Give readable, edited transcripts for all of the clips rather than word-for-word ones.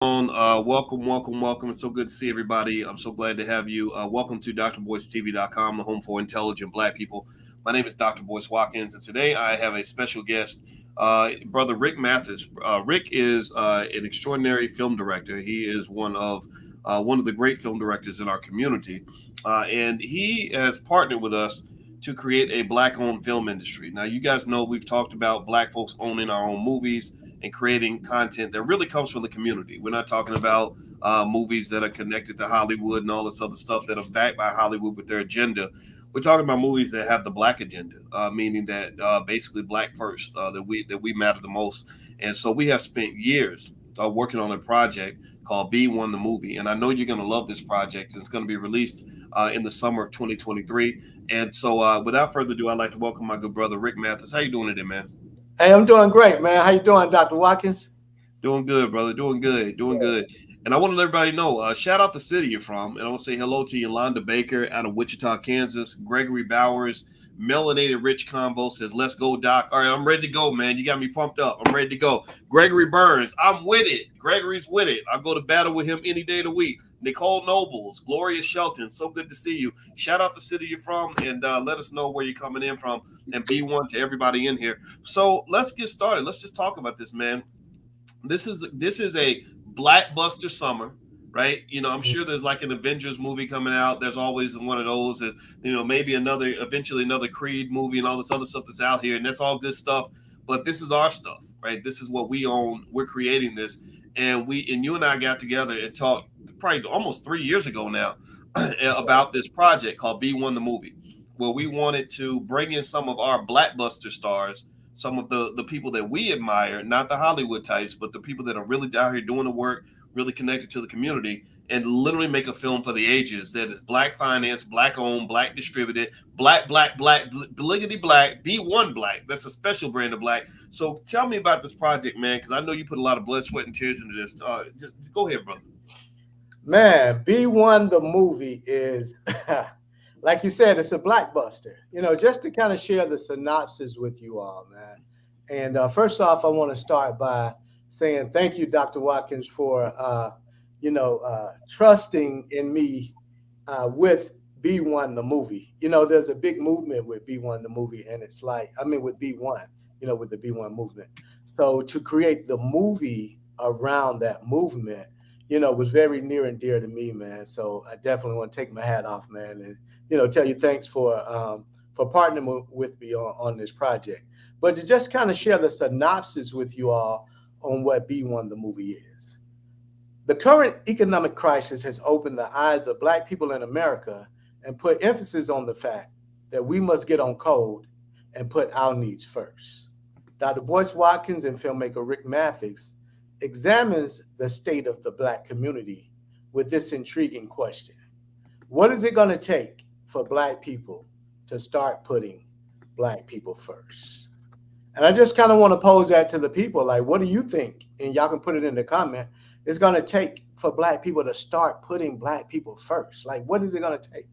Welcome. It's so good to see everybody. I'm so glad to have you. Welcome to drboycetv.com, the home for intelligent black people. My name is Dr. Boyce Watkins, and today I have a special guest, Brother Ric Mathis. Rick is an extraordinary film director. He is one of the great film directors in our community, and he has partnered with us to create a black-owned film industry. Now, you guys know we've talked about black folks owning our own movies and creating content that really comes from the community. We're not talking about movies that are connected to Hollywood and all this other stuff that are backed by Hollywood with their agenda. We're talking about movies that have the black agenda, meaning that basically black first, that we matter the most. And so we have spent years working on a project called B1 the Movie. And I know you're going to love this project. It's going to be released in the summer of 2023. And so without further ado, I'd like to welcome my good brother, Ric Mathis. How you doing today, man? Hey, I'm doing great, man. How you doing, Dr. Watkins? Doing good, brother. Doing good. And I want to let everybody know, shout out the city you're from. And I want to say hello to Yolanda Baker out of Wichita, Kansas. Gregory Bowers, Melanated Rich Combo says, let's go, Doc. All right, I'm ready to go, man. You got me pumped up. I'm ready to go. Gregory Burns, I'm with it. Gregory's with it. I'll go to battle with him any day of the week. Nicole Nobles, Gloria Shelton, so good to see you. Shout out the city you're from and let us know where you're coming in from. And B1 to everybody in here. So let's get started. Let's just talk about this, man. This is a blackbuster summer, right? I'm sure there's like an Avengers movie coming out. There's always one of those, and maybe eventually another Creed movie and all this other stuff that's out here, and that's all good stuff. But this is our stuff, right? This is what we own. We're creating this, and you and I got together and talked probably almost 3 years ago now about this project called B1 the Movie, where we wanted to bring in some of our blackbuster stars, some of the people that we admire, not the Hollywood types, but the people that are really down here doing the work, really connected to the community, and literally make a film for the ages that is black financed, black owned, black distributed, bliggity black, B1 black. That's a special brand of black. So tell me about this project, man, because I know you put a lot of blood, sweat, and tears into this. Just go ahead, brother. Man, B1 the movie is, like you said, it's a blockbuster. Just to kind of share the synopsis with you all, man. And first off, I want to start by saying thank you, Dr. Watkins, for trusting in me with B1 the movie. There's a big movement with B1 the movie, and it's like, with B1, with the B1 movement. So to create the movie around that movement, was very near and dear to me, man. So I definitely want to take my hat off, man, and tell you thanks for partnering with me on this project. But to just kind of share the synopsis with you all on what B1 the movie is. The current economic crisis has opened the eyes of Black people in America and put emphasis on the fact that we must get on code and put our needs first. Dr. Boyce Watkins and filmmaker Ric Mathis examines the state of the Black community with this intriguing question. What is it going to take for Black people to start putting Black people first? And I just kind of want to pose that to the people. Like, what do you think? And y'all can put it in the comment. It's going to take for Black people to start putting Black people first. Like, what is it going to take?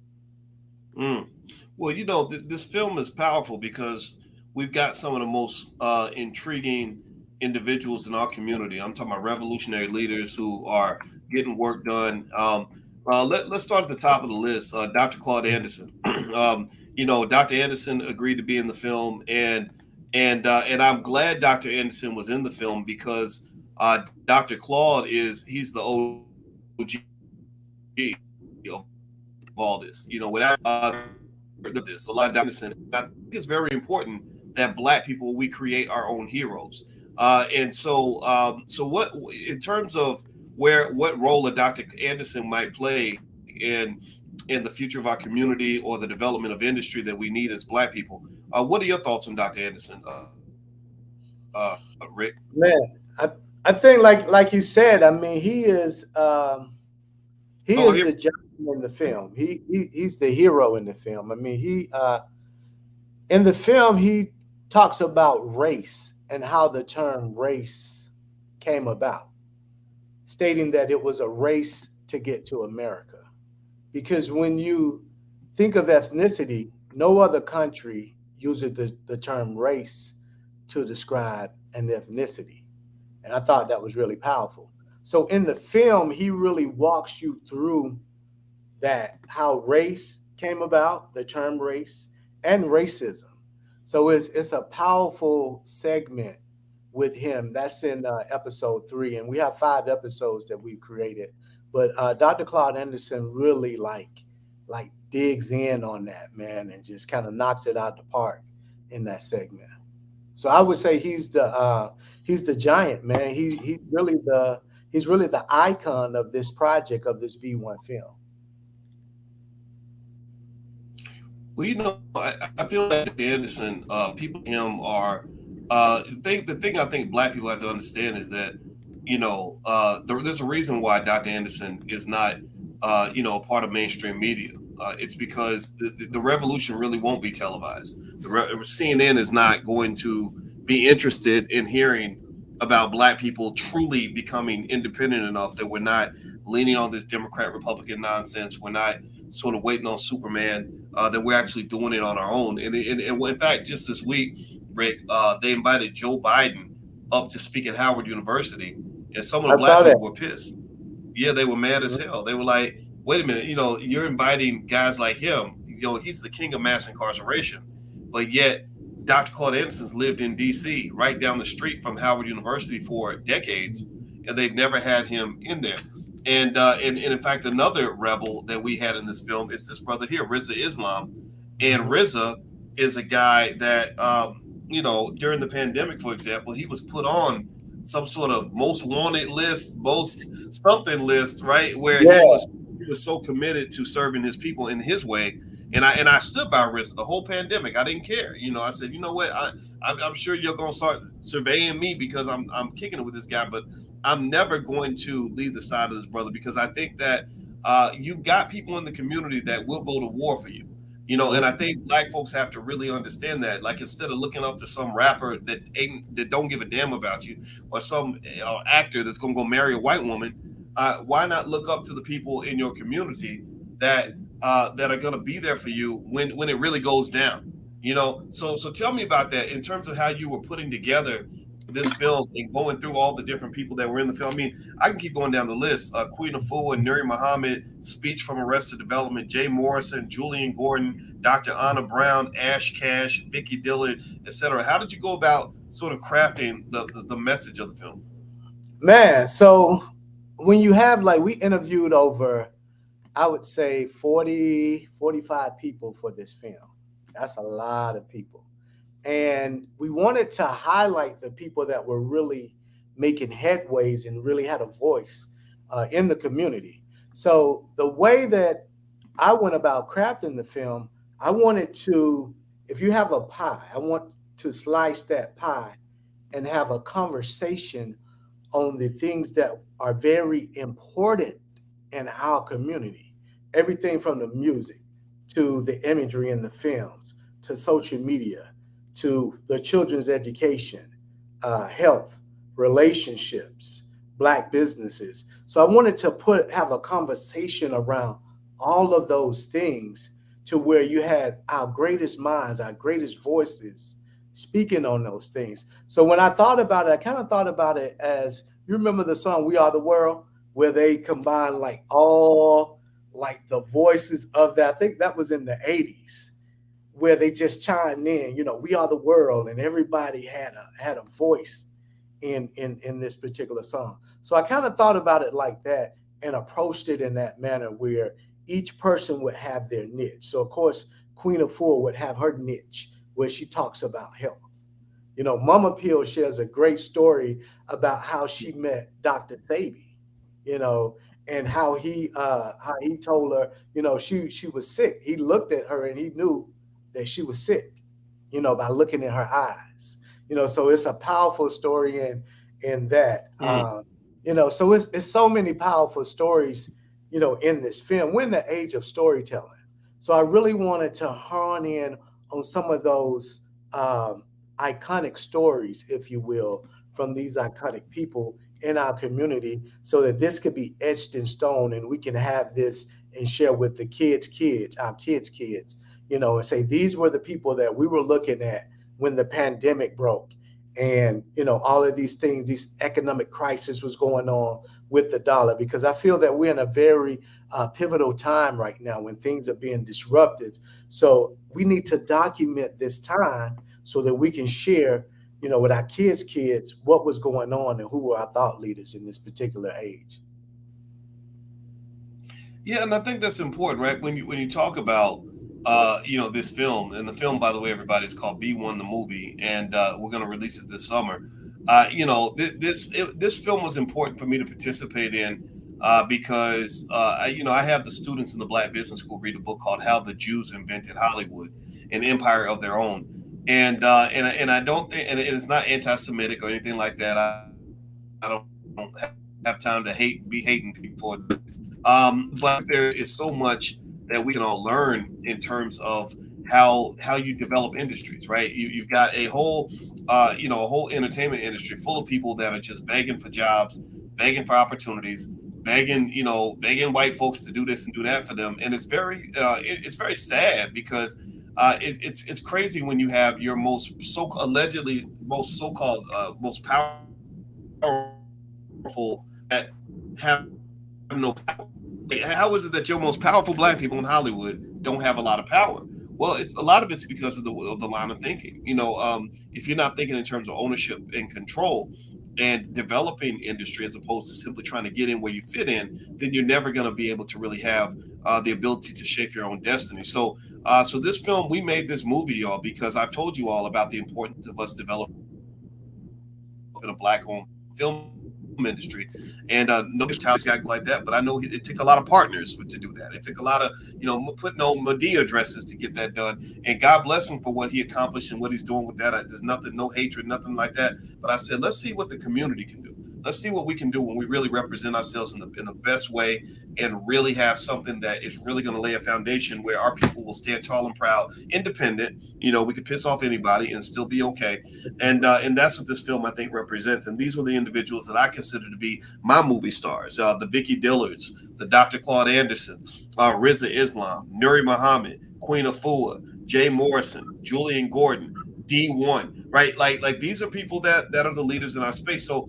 Well, this film is powerful because we've got some of the most intriguing individuals in our community. I'm talking about revolutionary leaders who are getting work done. Let's start at the top of the list. Dr. Claude Anderson. Dr. Anderson agreed to be in the film, and I'm glad Dr. Anderson was in the film because Dr. Claude he's the OG of all this. Without this, a lot of Anderson, I think it's very important that Black people we create our own heroes. So what in terms of what role a Dr. Anderson might play in the future of our community or the development of industry that we need as Black people? What are your thoughts on Dr. Anderson, Rick? Man, I think like you said, he is the gentleman in the film. He's the hero in the film. He in the film he talks about race and how the term race came about, stating that it was a race to get to America. Because when you think of ethnicity, no other country uses the term race to describe an ethnicity. And I thought that was really powerful. So in the film, he really walks you through that how race came about, the term race, and racism. So it's a powerful segment with him. That's in episode 3, and we have 5 episodes that we've created. But Dr. Claude Anderson really like digs in on that, man, and just kind of knocks it out the park in that segment. So I would say he's the giant, man. He's really the icon of this project of this B1 film. Well, I feel like Dr. Anderson, people like him are the thing I think black people have to understand is that there's a reason why Dr. Anderson is not a part of mainstream media. It's because the revolution really won't be televised. CNN is not going to be interested in hearing about black people truly becoming independent enough that we're not leaning on this Democrat Republican nonsense. We're not sort of waiting on Superman. That we're actually doing it on our own. And in fact, just this week, Rick, they invited Joe Biden up to speak at Howard University, and some of the I black saw that. people were pissed. Yeah, they were mad as Mhm. hell. They were like, "Wait a minute, you're inviting guys like him. He's the king of mass incarceration, but yet Dr. Claude Anderson's lived in D.C. right down the street from Howard University for decades, and they've never had him in there." And in fact, another rebel that we had in this film is this brother here, Rizza Islam, and Mhm. Rizza is a guy that during the pandemic, for example, he was put on some sort of most wanted list, most something list, right? Where Yeah. he was so committed to serving his people in his way. And I stood by Rizza the whole pandemic. I didn't care. I said, you know what? I'm sure you're gonna start surveying me because I'm kicking it with this guy, but I'm never going to leave the side of this brother because I think that you've got people in the community that will go to war for you. And I Mhm. think black folks have to really understand that. Like instead of looking up to some rapper that don't give a damn about you, or some actor that's gonna go marry a white woman, why not look up to the people in your community that are gonna be there for you when it really goes down? So tell me about that in terms of how you were putting together this film and going through all the different people that were in the film. I mean, I can keep going down the list. Queen Afua and Nuri Muhammad, Speech from Arrested Development, Jay Morrison, Julian Gordon, Dr. Anna Brown, Ash Cash, Vicky Dillard, etc. How did you go about sort of crafting the message of the film? Man, so when you have like we interviewed over, I would say 40, 45 people for this film. That's a lot of people. And we wanted to highlight the people that were really making headways and really had a voice in the community. So the way that I went about crafting the film, I wanted to, if you have a pie, I want to slice that pie and have a conversation on the things that are very important in our community. Everything from the music to the imagery in the films to social media to the children's education, health, relationships, black businesses. So I wanted to have a conversation around all of those things to where you had our greatest minds, our greatest voices speaking on those things. So when I thought about it, I kind of thought about it as you remember the song "We Are the World," where they combine like all like the voices of that. I think that was in the '80s where they just chimed in. We are the world, and everybody had a voice in this particular song. So I kind of thought about it like that and approached it in that manner where each person would have their niche. So of course, Queen of Four would have her niche where she talks about health. Mama Peel shares a great story about how she met Dr. Thaby, you know, and how he told her, she was sick. He looked at her and he knew that she was sick, by looking in her eyes. So it's a powerful story in that. Mm. So it's so many powerful stories, in this film. We're in the age of storytelling. So I really wanted to hone in on some of those iconic stories, if you will, from these iconic people in our community so that this could be etched in stone and we can have this and share with the kids, our kids, and say these were the people that we were looking at when the pandemic broke and all of these things, these economic crisis was going on. with the dollar, because I feel that we're in a very pivotal time right now when things are being disrupted. So we need to document this time so that we can share, with our kids, what was going on and who were our thought leaders in this particular age. Yeah, and I think that's important, right? When you talk about this film, and the film, by the way, everybody, is called B1 the movie, and we're going to release it this summer. This film was important for me to participate in because I have the students in the Black Business School read a book called How the Jews Invented Hollywood, an Empire of Their Own, and I don't think, and it's not anti-Semitic or anything like that. I don't have time to be hating people for it. But I think there is so much that we can all learn in terms of how you develop industries, right? You've got a whole entertainment industry full of people that are just begging for jobs, begging for opportunities, begging white folks to do this and do that for them, and it's very sad because it's crazy when you have your most so allegedly most so-called most powerful that have no power. How is it that your most powerful black people in Hollywood don't have a lot of power? Well, it's a lot of it's because of the line of thinking. If you're not thinking in terms of ownership and control and developing industry as opposed to simply trying to get in where you fit in, then you're never going to be able to really have the ability to shape your own destiny. So this film, we made this movie, y'all, because I've told you all about the importance of us developing a black-owned film industry, and no disrespect to these guys like that, but I know it took a lot of partners to do that. It took a lot of putting on Medea dresses to get that done, and God bless him for what he accomplished and what he's doing with that. There's nothing, no hatred, nothing like that. But I said, let's see what the community can do. Let's see what we can do when we really represent ourselves in the best way and really have something that is really going to lay a foundation where our people will stand tall and proud, independent. We could piss off anybody and still be okay. And that's what this film, I think, represents. And these were the individuals that I consider to be my movie stars: the Vicky Dillards, the Dr. Claude Anderson, Riza Islam, Nuri Muhammad, Queen Afua, Jay Morrison, Julian Gordon, D1. Right, like these are people that are the leaders in our space. So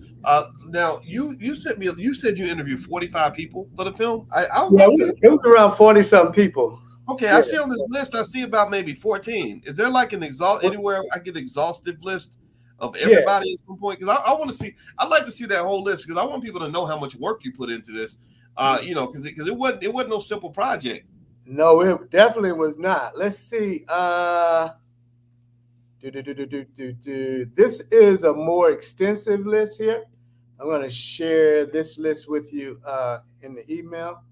now you said you interviewed 45 people for the film. Yeah, I see. it was around 40 something people. Okay, Yeah. I see on this list. I see about maybe 14. Is there like an anywhere I get exhaustive list of Yeah. everybody at some point? Because I want to see. I'd like to see that whole list because I want people to know how much work you put into this. Because it wasn't no simple project. No, it definitely was not. Let's see. This is a more extensive list here. I'm going to share this list with you in the email.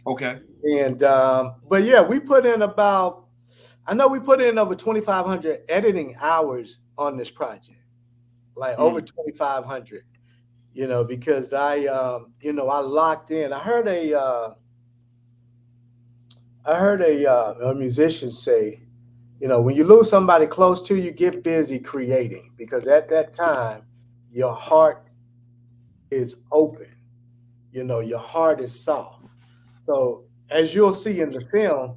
Okay. And but yeah, we put in about, I know we put in over 2,500 editing hours on this project, like over 2,500. Because I locked in. I heard a musician say, when you lose somebody close to you, get busy creating, because at that time, your heart is open. Your heart is soft. So as you'll see in the film,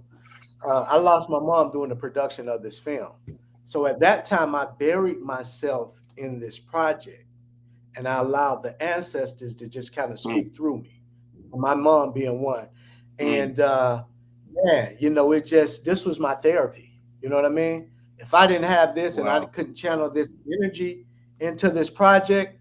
I lost my mom during the production of this film. So at that time, I buried myself in this project, and I allowed the ancestors to just kind of speak through me. My mom being one, and man, this was my therapy. You know what I mean? If I didn't have this and I Wow. couldn't channel this energy into this project,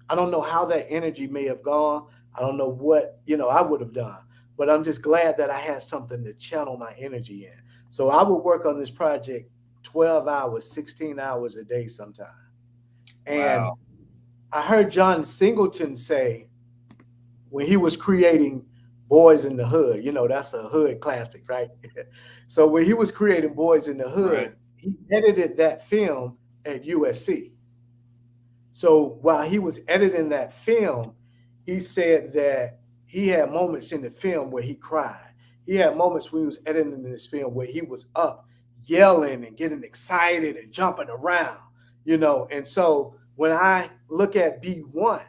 I don't know how that energy may have gone. I don't know what, I would have done. But I'm just glad that I had something to channel my energy in. So I would work on this project 12 hours, 16 hours a day sometimes. And Wow. I heard John Singleton say, when he was creating Boys in the Hood, that's a hood classic, right? So when he was creating Boys in the Hood, Right. he edited that film at USC. So while he was editing that film, he said that he had moments in the film where he cried. He had moments when he was editing this film where he was up yelling and getting excited and jumping around. And so when I look at B1,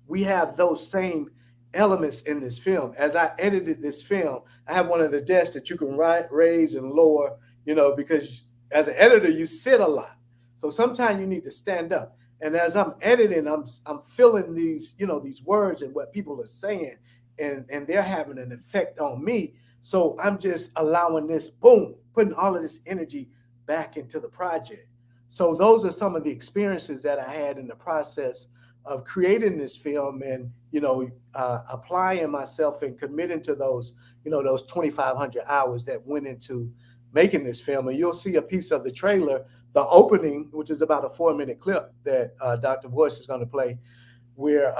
we have those same elements in this film. As I edited this film, I have one of the desks that you can raise and lower, because as an editor, you sit a lot. So sometimes you need to stand up. And as I'm editing, I'm feeling these, these words and what people are saying, and they're having an effect on me. So I'm just allowing this, boom, putting all of this energy back into the project. So those are some of the experiences that I had in the process of creating this film, and applying myself and committing to those, those 2,500 hours that went into making this film. And you'll see a piece of the trailer, the opening, which is about a 4-minute clip that Dr. Bush is going to play, where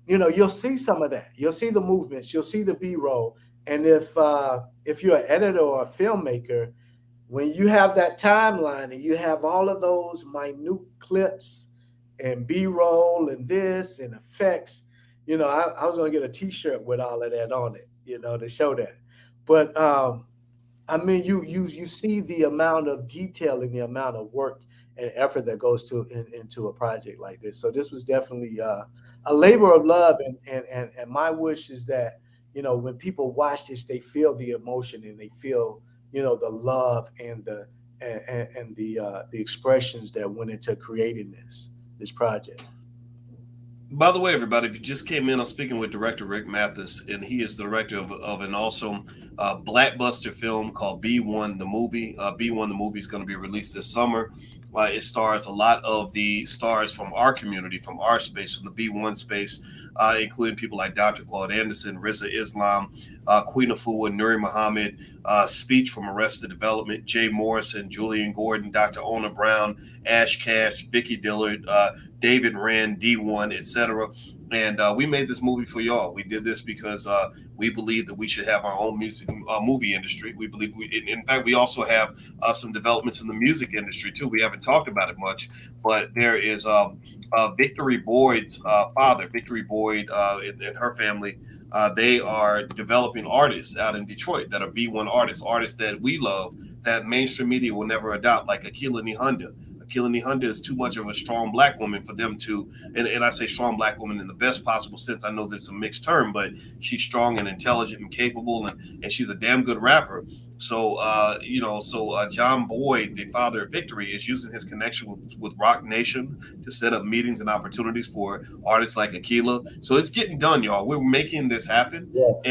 you'll see some of that. You'll see the movements. You'll see the B-roll. And if you're an editor or a filmmaker, when you have that timeline and you have all of those minute clips and B-roll and this and effects, I was going to get a T-shirt with all of that on it, to show that. But I mean, you see the amount of detail and the amount of work and effort that goes into a project like this. So this was definitely a labor of love, and my wish is that when people watch this, they feel the emotion and they feel the love and the expressions that went into creating this project. By the way, everybody, if you just came in, I'm speaking with director Ric Mathis, and he is the director of an awesome blackbuster film called B1 the Movie. B1 the Movie is going to be released this summer. It stars a lot of the stars from our community, from our space, from the B1 space, including people like Dr. Claude Anderson, Riza Islam, Queen Afua, Nuri Muhammad, Speech from Arrested Development, Jay Morrison, Julian Gordon, Dr. Ona Brown, Ash Cash, Vicky Dillard, David Rand, D1, etc. And we made this movie for y'all. We did this because we believe that we should have our own movie industry. We believe in fact, we also have some developments in the music industry too. We haven't talked about it much, but there is Victory Boyd's father, Victory Boyd, and her family. They are developing artists out in Detroit that are B1 artists, artists that we love, that mainstream media will never adopt, like Akila Nihonda. Akila Nihonda is too much of a strong black woman for them to, and I say strong black woman in the best possible sense. I know that's a mixed term, but she's strong and intelligent and capable, and she's a damn good rapper. So, John Boyd, the father of Victory, is using his connection with Rock Nation to set up meetings and opportunities for artists like Akila. So it's getting done, y'all. We're making this happen, Yes.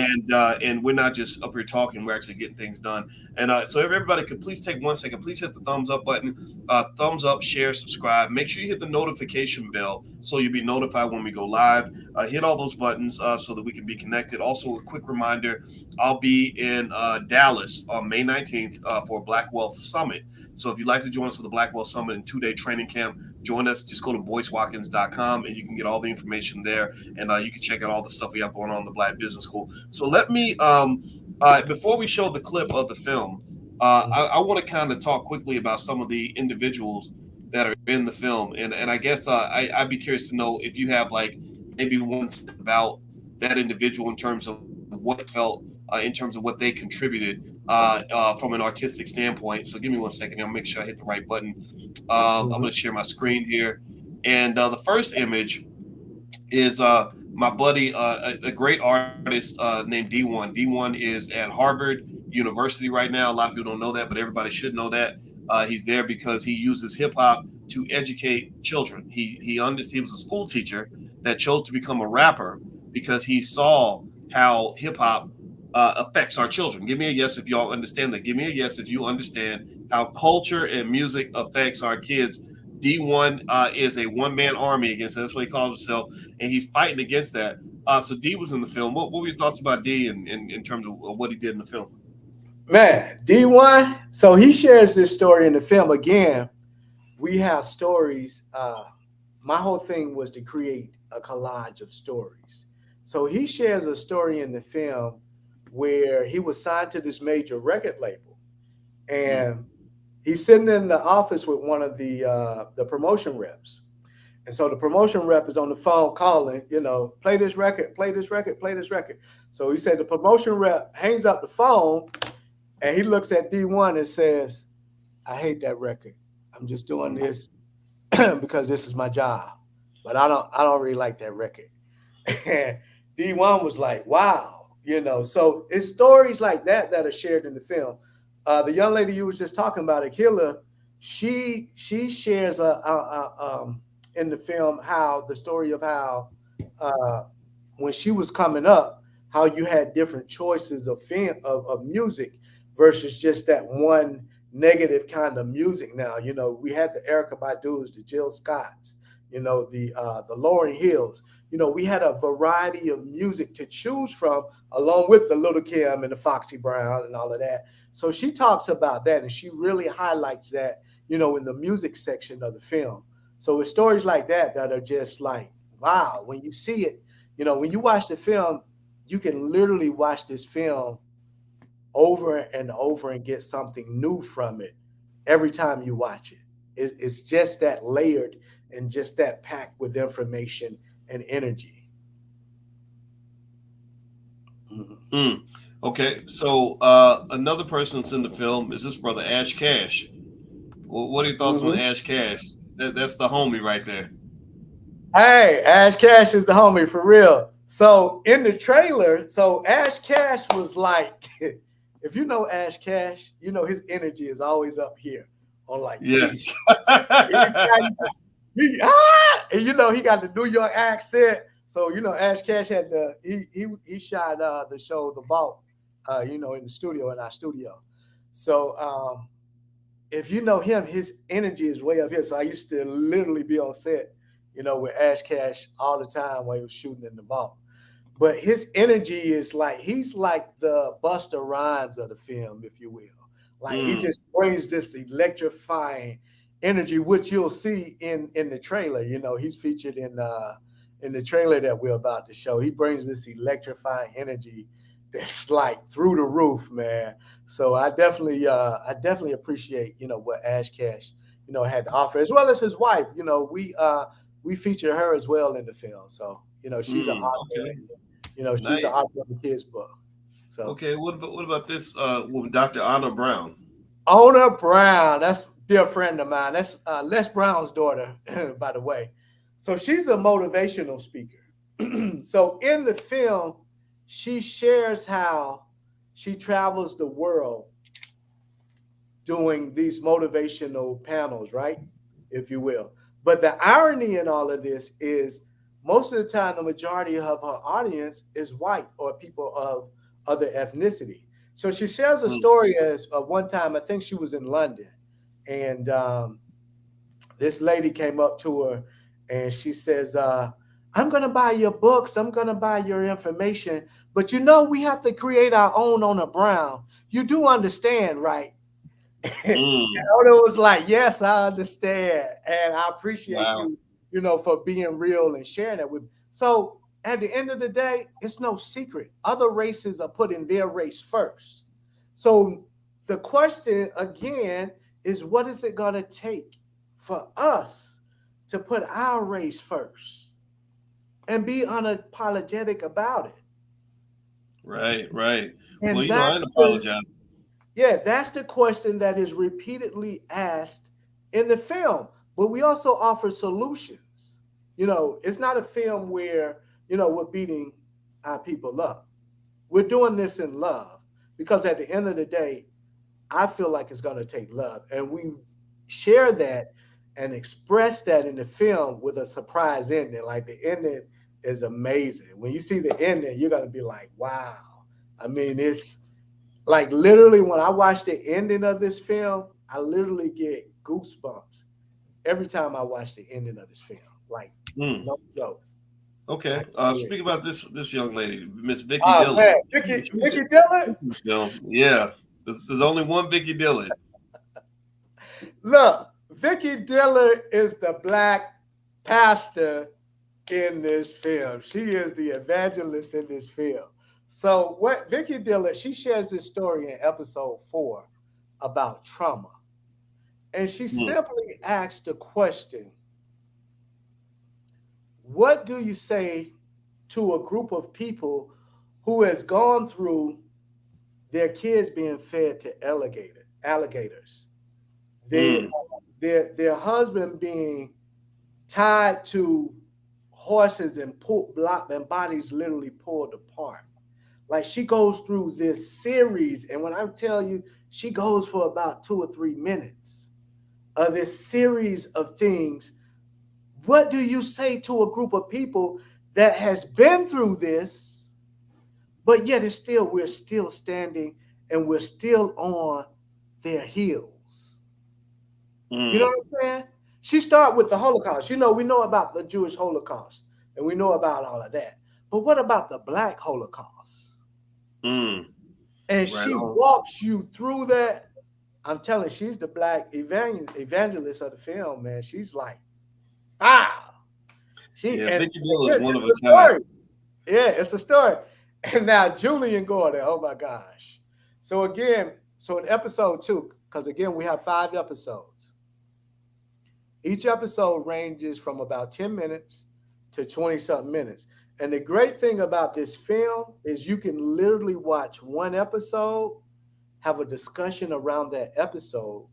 and we're not just up here talking. We're actually getting things done. And so, if everybody could please take 1 second, please hit the thumbs up button, thumbs up, share, subscribe. Make sure you hit the notification bell so you'll be notified when we go live. Hit all those buttons so that we can be connected. Also, a quick reminder: I'll be in Dallas on May 19th for Black Wealth Summit. So if you'd like to join us for the Black Wealth Summit and 2-day training camp, join us. Just go to boycewatkins.com and you can get all the information there. And you can check out all the stuff we have going on in the Black Business School. So let me, before we show the clip of the film, I want to kind of talk quickly about some of the individuals that are in the film. And I guess I'd be curious to know if you have like maybe one about that individual in terms of what it felt, in terms of what they contributed from an artistic standpoint. So give me 1 second. I'll make sure I hit the right button. I'm going to share my screen here. And the first image is my buddy, a great artist named D1. D1 is at Harvard University right now. A lot of people don't know that, but everybody should know that. He's there because he uses hip hop to educate children. He was a school teacher that chose to become a rapper because he saw how hip hop affects our children. Give me a yes if y'all understand that. Give me a yes if you understand how culture and music affects our kids. D1 is a one-man army against that. That's what he calls himself, and he's fighting against that. So D was in the film. What were your thoughts about D in terms of what he did in the film? Man, D1. So he shares this story in the film. Again, we have stories. My whole thing was to create a collage of stories. So he shares a story in the film where he was signed to this major record label, and he's sitting in the office with one of the promotion reps. And so the promotion rep is on the phone calling, play this record, play this record, play this record. So he said the promotion rep hangs up the phone and he looks at D1 and says, I hate that record. I'm just doing this because this is my job. But I don't really like that record. And D1 was like, wow, so it's stories like that that are shared in the film. The young lady you was just talking about, Akila, she shares in the film how the story of how uh, when she was coming up, how you had different choices of of music versus just that one negative kind of music. Now, we had the Erica Badu's, the Jill Scotts, the Lauryn Hills. We had a variety of music to choose from, along with the Little Kim and the Foxy Brown and all of that. So she talks about that, and she really highlights that, in the music section of the film. So it's stories like that that are just like, wow, when you see it, when you watch the film, you can literally watch this film over and over and get something new from it every time you watch it. It's just that layered and just that packed with information and energy. Mhm. Mm. Okay, so another person that's in the film is this brother Ash Cash. What are your thoughts on Mhm. Ash Cash? That's the homie right there. Hey, Ash Cash is the homie for real. So in the trailer, so Ash Cash was like, if you know Ash Cash, his energy is always up here on like 10. Yes. And he got the New York accent. So Ash Cash had he shot the show The Vault, in the studio in our studio. So if you know him, his energy is way up here. So I used to literally be on set, with Ash Cash all the time while he was shooting in The Vault. But his energy is like he's like the Buster Rhymes of the film, if you will. Like he Mm. just brings this electrifying energy, which you'll see in the trailer. He's featured in the trailer that we're about to show. He brings this electrifying energy that's like through the roof, man. So I definitely appreciate what Ash Cash had to offer, as well as his wife. We feature her as well in the film. So she's an Mm. author, Okay. and she's an Nice. author of the kids book. So Okay. What about this woman, Dr. Anna Brown? Ona Brown, that's a dear friend of mine. That's Les Brown's daughter, by the way. So she's a motivational speaker. So in the film, she shares how she travels the world doing these motivational panels, right? If you will. But the irony in all of this is most of the time, the majority of her audience is white or people of other ethnicity. So she shares a Mm. story as one time, I think she was in London, and this lady came up to her and she says, I'm going to buy your books. I'm going to buy your information. But we have to create our own on a Brown. You do understand, right? And Mm. Odo was like, yes, I understand. And I appreciate Wow. you, for being real and sharing that with me. So at the end of the day, it's no secret. Other races are putting their race first. So the question again is, what is it going to take for us to put our race first and be unapologetic about it? Right. Right. Well, And I that's ain't the apologize. Yeah, that's the question that is repeatedly asked in the film. But we also offer solutions. It's not a film where, we're beating our people up. We're doing this in love because at the end of the day, I feel like it's going to take love. And we share that and express that in the film with a surprise ending. Like the ending is amazing. When you see the ending, you're going to be like, wow. I mean, it's like literally when I watch the ending of this film, I literally get goosebumps every time I watch the ending of this film. Like, Mm. no joke. Okay. I can Speak about this young lady, Miss Vicky Oh Dillon. man, She's Vicky Dillon. yeah. There's only one Vicky Dillon. Look, Vicky Dillon is the black pastor in this film. She is the evangelist in this film. So what Vicky Dillon, she shares this story in episode 4 about trauma. And she Mm. simply asked the question, what do you say to a group of people who has gone through their kids being fed to alligators, their Mm. their husband being tied to horses and block and bodies literally pulled apart? Like she goes through this series, and when I tell you, she goes for about 2 or 3 minutes of this series of things What do you say to a group of people that has been through this, but yet it's still we're still standing and we're still on their heels? You know Mm, what I'm saying? She started with the Holocaust. You know, we know about the Jewish Holocaust and we know about all of that. But what about the Black Holocaust? mm, And right she on. walks you through that. I'm telling you, she's the black evangelist of the film, man. She's like, ah, she Yeah, and Vicky Bill is again, one of a it's a kind. story. Yeah, it's a story. And now Julian Gordon, oh my gosh. So again, so in episode 2, because again, we have 5 episodes. Each episode ranges from about 10 minutes to 20 something minutes. And the great thing about this film is you can literally watch one episode, have a discussion around that episode,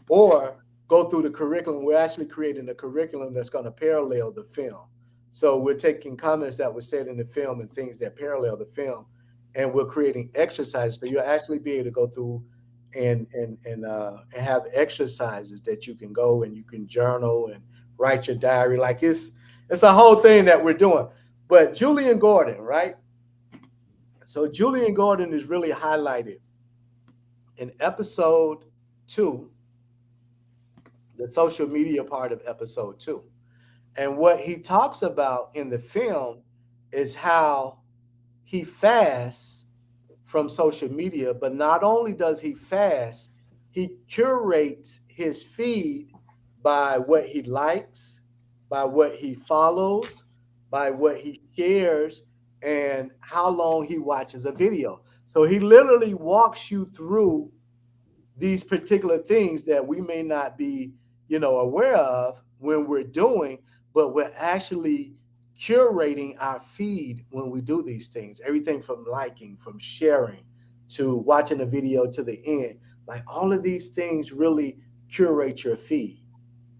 or go through the curriculum. We're actually creating a curriculum that's going to parallel the film. So we're taking comments that were said in the film and things that parallel the film, and we're creating exercises. So you'll actually be able to go through and have exercises that you can go and you can journal and write your diary. Like it's a whole thing that we're doing. But Julian Gordon, right? So Julian Gordon is really highlighted in episode 2, the social media part of episode 2. And what he talks about in the film is how he fasts from social media, but not only does he fast, he curates his feed by what he likes, by what he follows, by what he shares, and how long he watches a video. So he literally walks you through these particular things that we may not be, aware of when we're doing, but we're actually curating our feed when we do these things. Everything from liking, from sharing, to watching a video to the end. Like all of these things really curate your feed.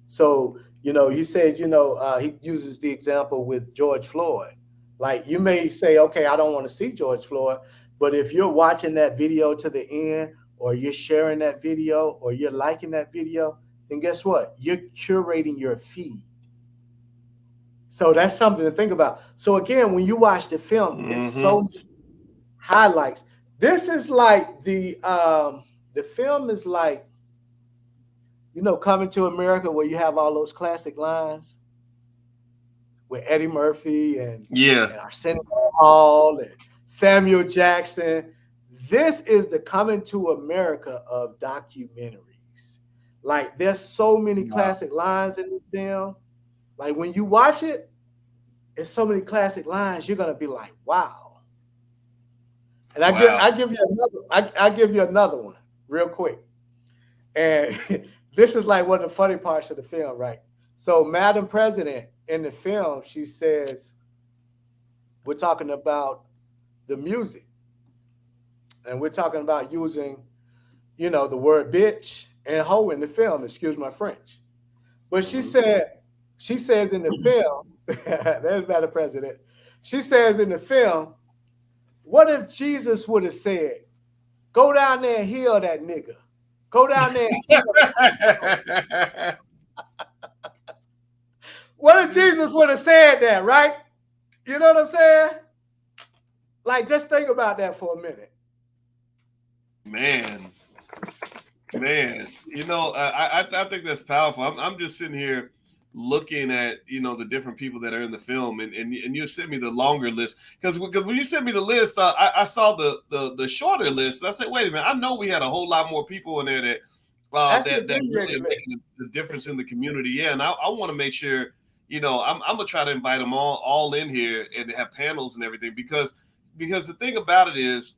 So, he said, he uses the example with George Floyd. Like you may say, okay, I don't want to see George Floyd, but if you're watching that video to the end, or you're sharing that video, or you're liking that video, then guess what? You're curating your feed. So that's something to think about. So again, when you watch the film, it's Mm-hmm. so highlights. This is like the film is like, Coming to America, where you have all those classic lines with Eddie Murphy Yeah. and Arsenio Hall and Samuel Jackson. This is the Coming to America of documentaries. Like there's so many Wow. classic lines in the film. Like when you watch it, it's so many classic lines. You're gonna be like, wow. And Wow. I give you another one real quick. And this is like one of the funny parts of the film, right? So Madam President in the film, she says, we're talking about the music, and we're talking about using, the word bitch and hoe in the film, excuse my French. But Mhm. she says in the film, there's Madam President. She says in the film, what if Jesus would have said, go down there and heal that nigga? Go down there and heal. What if Jesus would have said that, right? You know what I'm saying? Like, just think about that for a minute. Man, man, I think that's powerful. I'm just sitting here looking at the different people that are in the film, and you sent me the longer list because when you sent me the list, I saw the shorter list. And I said, wait a minute, I know we had a whole lot more people in there that That's the that really abbreviated are list. making the difference in the community. Yeah, and I want to make sure I'm gonna try to invite them all in here and have panels and everything because the thing about it is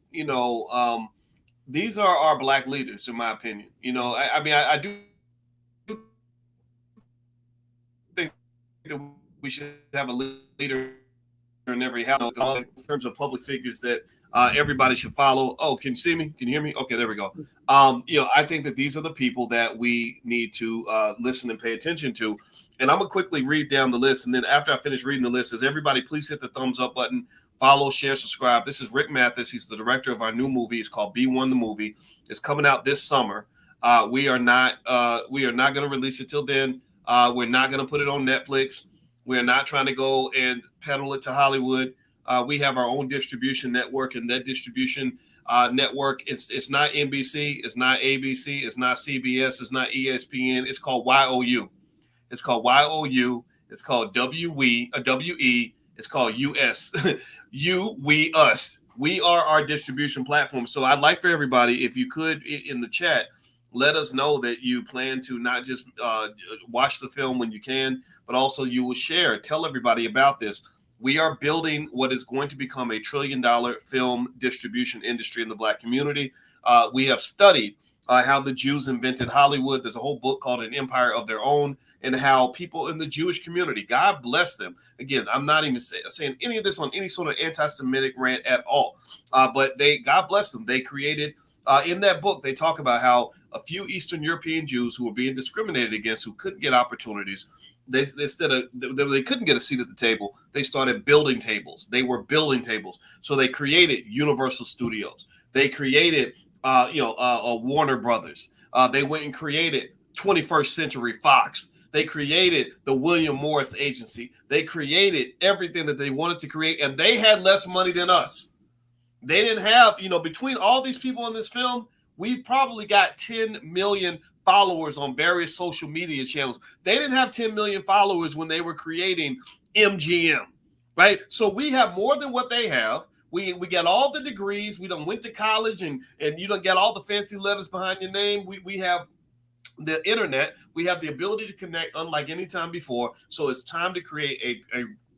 these are our black leaders, in my opinion. I mean, I do think that we should have a leader in every house in terms of public figures that everybody should follow. Oh, can you see me? Can you hear me? Okay, there we go. I think that these are the people that we need to listen and pay attention to. And I'm gonna quickly read down the list, and then after I finish reading the list, says everybody please hit the thumbs up button, follow, share, subscribe. This is Ric Mathis. He's the director of our new movie. It's called B1 the Movie. It's coming out this summer. We are not going to release it till then. We're not going to put it on Netflix. We are not trying to go and peddle it to Hollywood. We have our own distribution network, and that distribution network, it's not NBC, it's not ABC, it's not CBS, it's not ESPN. It's called YOU. It's called YOU. It's called WE. It's called US. You, we, us. We are our distribution platform. So I'd like for everybody, if you could, in the chat, let us know that you plan to not just watch the film when you can, but also you will share. Tell everybody about this. We are building what is going to become a $1 trillion film distribution industry in the Black community. We have studied how the Jews invented Hollywood. There's a whole book called An Empire of Their Own, and how people in the Jewish community, God bless them. Again, I'm not even saying any of this on any sort of anti-Semitic rant at all, but God bless them. They created, in that book, they talk about how a few Eastern European Jews who were being discriminated against, who couldn't get opportunities, they couldn't get a seat at the table. They started building tables. They were building tables. So they created Universal Studios. They created, Warner Brothers. They went and created 21st Century Fox. They created the William Morris Agency. They created everything that they wanted to create, and they had less money than us. They didn't have, between all these people in this film, we probably got 10 million followers on various social media channels. They didn't have 10 million followers when they were creating MGM, right? So we have more than what they have. We get all the degrees. We done went to college, and you don't get all the fancy letters behind your name. We have the internet. We have the ability to connect unlike any time before. So it's time to create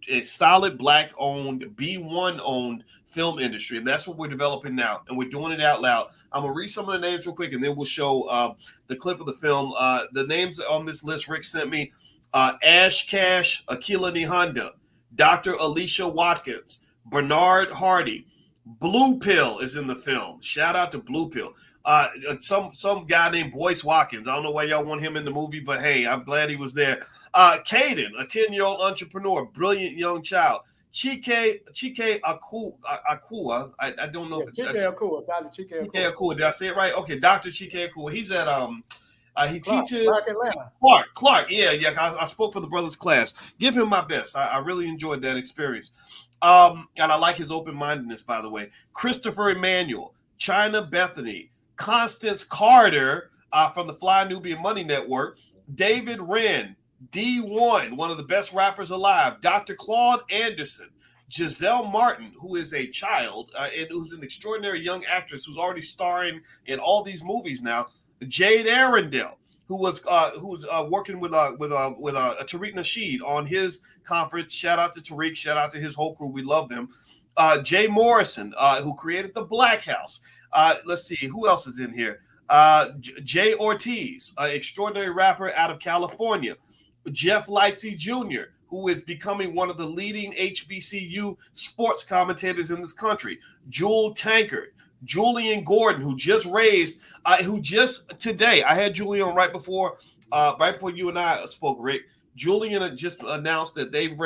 a solid Black owned, B1 owned film industry. And that's what we're developing now. And we're doing it out loud. I'm going to read some of the names real quick, and then we'll show the clip of the film. The names on this list Rick sent me: Ash Cash, Akila Nihanda, Dr. Alicia Watkins, Bernard Hardy. Blue Pill is in the film. Shout out to Blue Pill. Some guy named Boyce Watkins. I don't know why y'all want him in the movie, but hey, I'm glad he was there. Caden, a 10-year-old entrepreneur, brilliant young child. Chike Akua. I don't know if it's Chike Akua. Dr. Chike Akua. Did I say it right? Okay, Dr. Chike Akua. He's at he teaches Atlanta. Clark. Yeah. I spoke for the brothers class. Give him my best. I really enjoyed that experience. And I like his open-mindedness, by the way. Christopher Emmanuel, China Bethany, Constance Carter from the Fly Nubian Money Network, David Wren, D1, one of the best rappers alive, Dr. Claude Anderson, Giselle Martin, who is a child and who's an extraordinary young actress who's already starring in all these movies now, Jade Arundel, who was working with Tariq Nasheed on his conference. Shout out to Tariq. Shout out to his whole crew. We love them. Jay Morrison, who created the Black House. Let's see who else is in here. Jay Ortiz, extraordinary rapper out of California. Jeff Lightsey Jr., who is becoming one of the leading HBCU sports commentators in this country. Jewel Tankard. Julian Gordon, who just today, I had Julian right before you and I spoke, Rick. Julian just announced that they've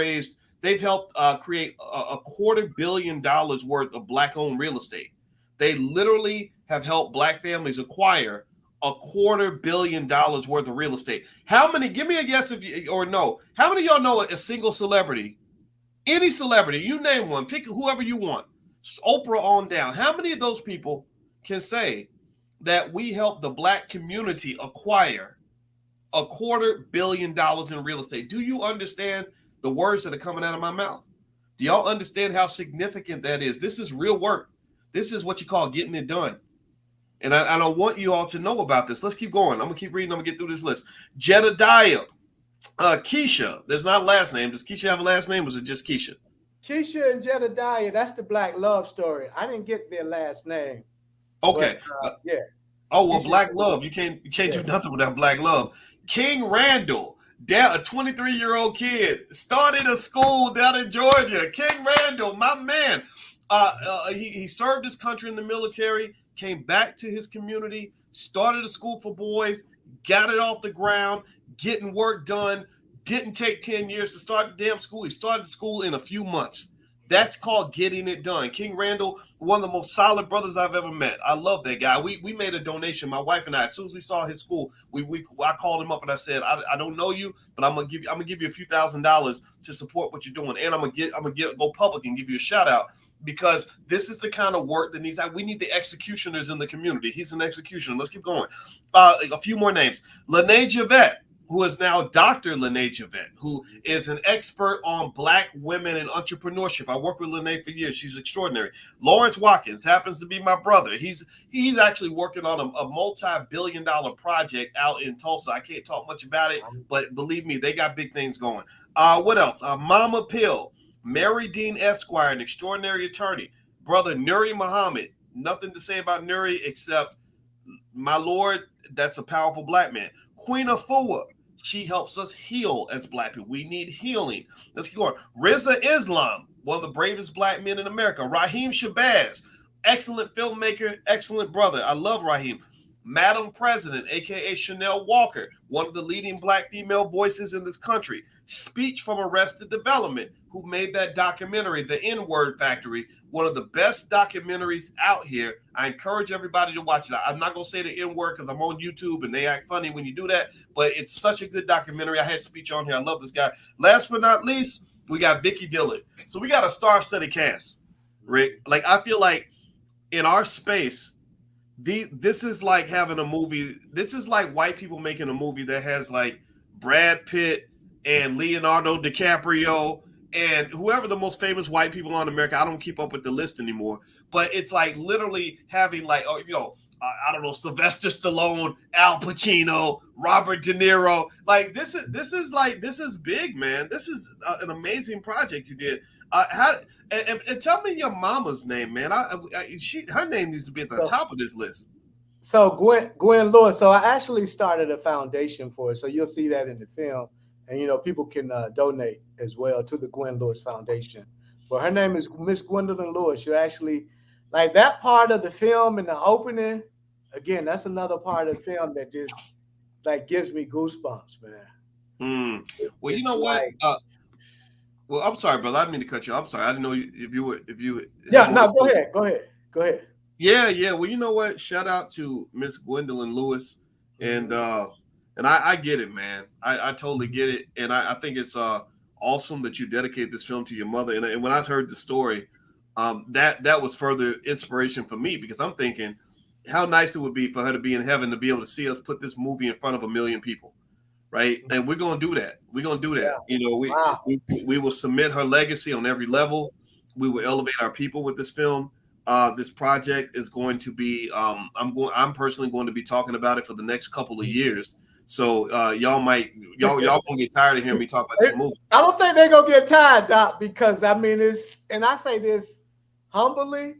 helped create a $250 million worth of Black-owned real estate. They literally have helped Black families acquire a $250 million worth of real estate. How many? Give me a guess or no. How many of y'all know a single celebrity? Any celebrity, you name one, pick whoever you want. Oprah on down. How many of those people can say that we helped the Black community acquire a $250 million in real estate? Do you understand the words that are coming out of my mouth? Do y'all understand how significant that is? This is real work. This is what you call getting it done. And I want you all to know about this. Let's keep going. I'm going to keep reading. I'm going to get through this list. Jedediah, Keisha. There's not a last name. Does Keisha have a last name or is it just Keisha? Keisha and Jedediah, that's the Black love story. I didn't get their last name. Okay. But, yeah. Oh, well, Black love. You can't do nothing without Black love. King Randall, a 23-year-old kid, started a school down in Georgia. King Randall, my man. He served his country in the military, came back to his community, started a school for boys, got it off the ground, getting work done. Didn't take 10 years to start the damn school. He started the school in a few months. That's called getting it done. King Randall, one of the most solid brothers I've ever met. I love that guy. We made a donation. My wife and I, as soon as we saw his school, we I called him up and I said, I don't know you, but I'm gonna give you a few $1,000s to support what you're doing, and I'm gonna go public and give you a shout out because this is the kind of work that needs. We need the executioners in the community. He's an executioner. Let's keep going. A few more names. Lene Javette, who is now Dr. Lene Javette, who is an expert on Black women and entrepreneurship. I worked with Lene for years. She's extraordinary. Lawrence Watkins happens to be my brother. He's actually working on a multi-billion-dollar project out in Tulsa. I can't talk much about it, but believe me, they got big things going. What else? Mama Pill, Mary Dean Esquire, an extraordinary attorney. Brother Nuri Muhammad. Nothing to say about Nuri except, my Lord, that's a powerful Black man. Queen Afua, she helps us heal as Black people. We need healing. Let's keep going. Reza Islam, one of the bravest Black men in America. Raheem Shabazz, excellent filmmaker, excellent brother. I love Raheem. Madam President, aka Chanel Walker, one of the leading Black female voices in this country. Speech from Arrested Development, who made that documentary, The N-Word Factory, one of the best documentaries out here. I encourage everybody to watch it. I'm not going to say the N-word because I'm on YouTube and they act funny when you do that, but it's such a good documentary. I had speech on here. I love this guy. Last but not least, we got Vicky Dillard. So we got a star-studded cast, Rick. Like, I feel like in our space, this is like having a movie. This is like white people making a movie that has like Brad Pitt and Leonardo DiCaprio and whoever the most famous white people are in America. I don't keep up with the list anymore, but it's like literally having like, I don't know, Sylvester Stallone, Al Pacino, Robert De Niro. Like this is big, man. This is an amazing project you did. And tell me your mama's name, man. Her name needs to be at the top of this list. So Gwen Lewis. So I actually started a foundation for it. So you'll see that in the film, and people can donate as well to the Gwen Lewis Foundation. But her name is Miss Gwendolyn Lewis. You actually like that part of the film in the opening. Again, that's another part of the film that just like gives me goosebumps, man. Well, you know what? Well, I'm sorry, brother. I didn't mean to cut you. I'm sorry. I didn't know if you. Yeah, no, go ahead. Yeah. Well, you know what? Shout out to Miss Gwendolyn Lewis, and I get it, man. I totally get it, and I think it's awesome that you dedicate this film to your mother. And when I heard the story, that was further inspiration for me because I'm thinking how nice it would be for her to be in heaven to be able to see us put this movie in front of 1 million people. Right. And we're going to do that. We're going to do that. Yeah. We will cement her legacy on every level. We will elevate our people with this film. This project is going to be, I'm personally going to be talking about it for the next couple of years. So y'all gonna get tired of hearing me talk about this movie. I don't think they're gonna get tired, Doc, because I mean and I say this humbly,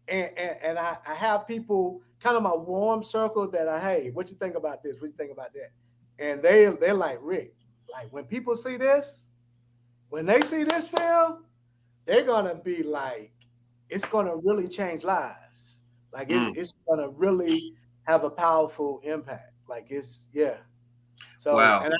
and I have people kind of my warm circle that hey, what you think about this? What you think about that? And they're like, Rick, like when people see this, when they see this film, they're gonna be like, it's gonna really change lives. Like it's gonna really have a powerful impact. Like So wow. and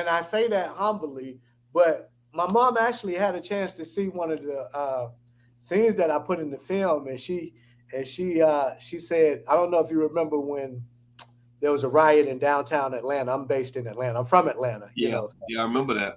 I say that humbly, but my mom actually had a chance to see one of the scenes that I put in the film, and she said, I don't know if you remember when there was a riot in downtown Atlanta. I'm based in Atlanta. I'm from Atlanta. Yeah, I remember that.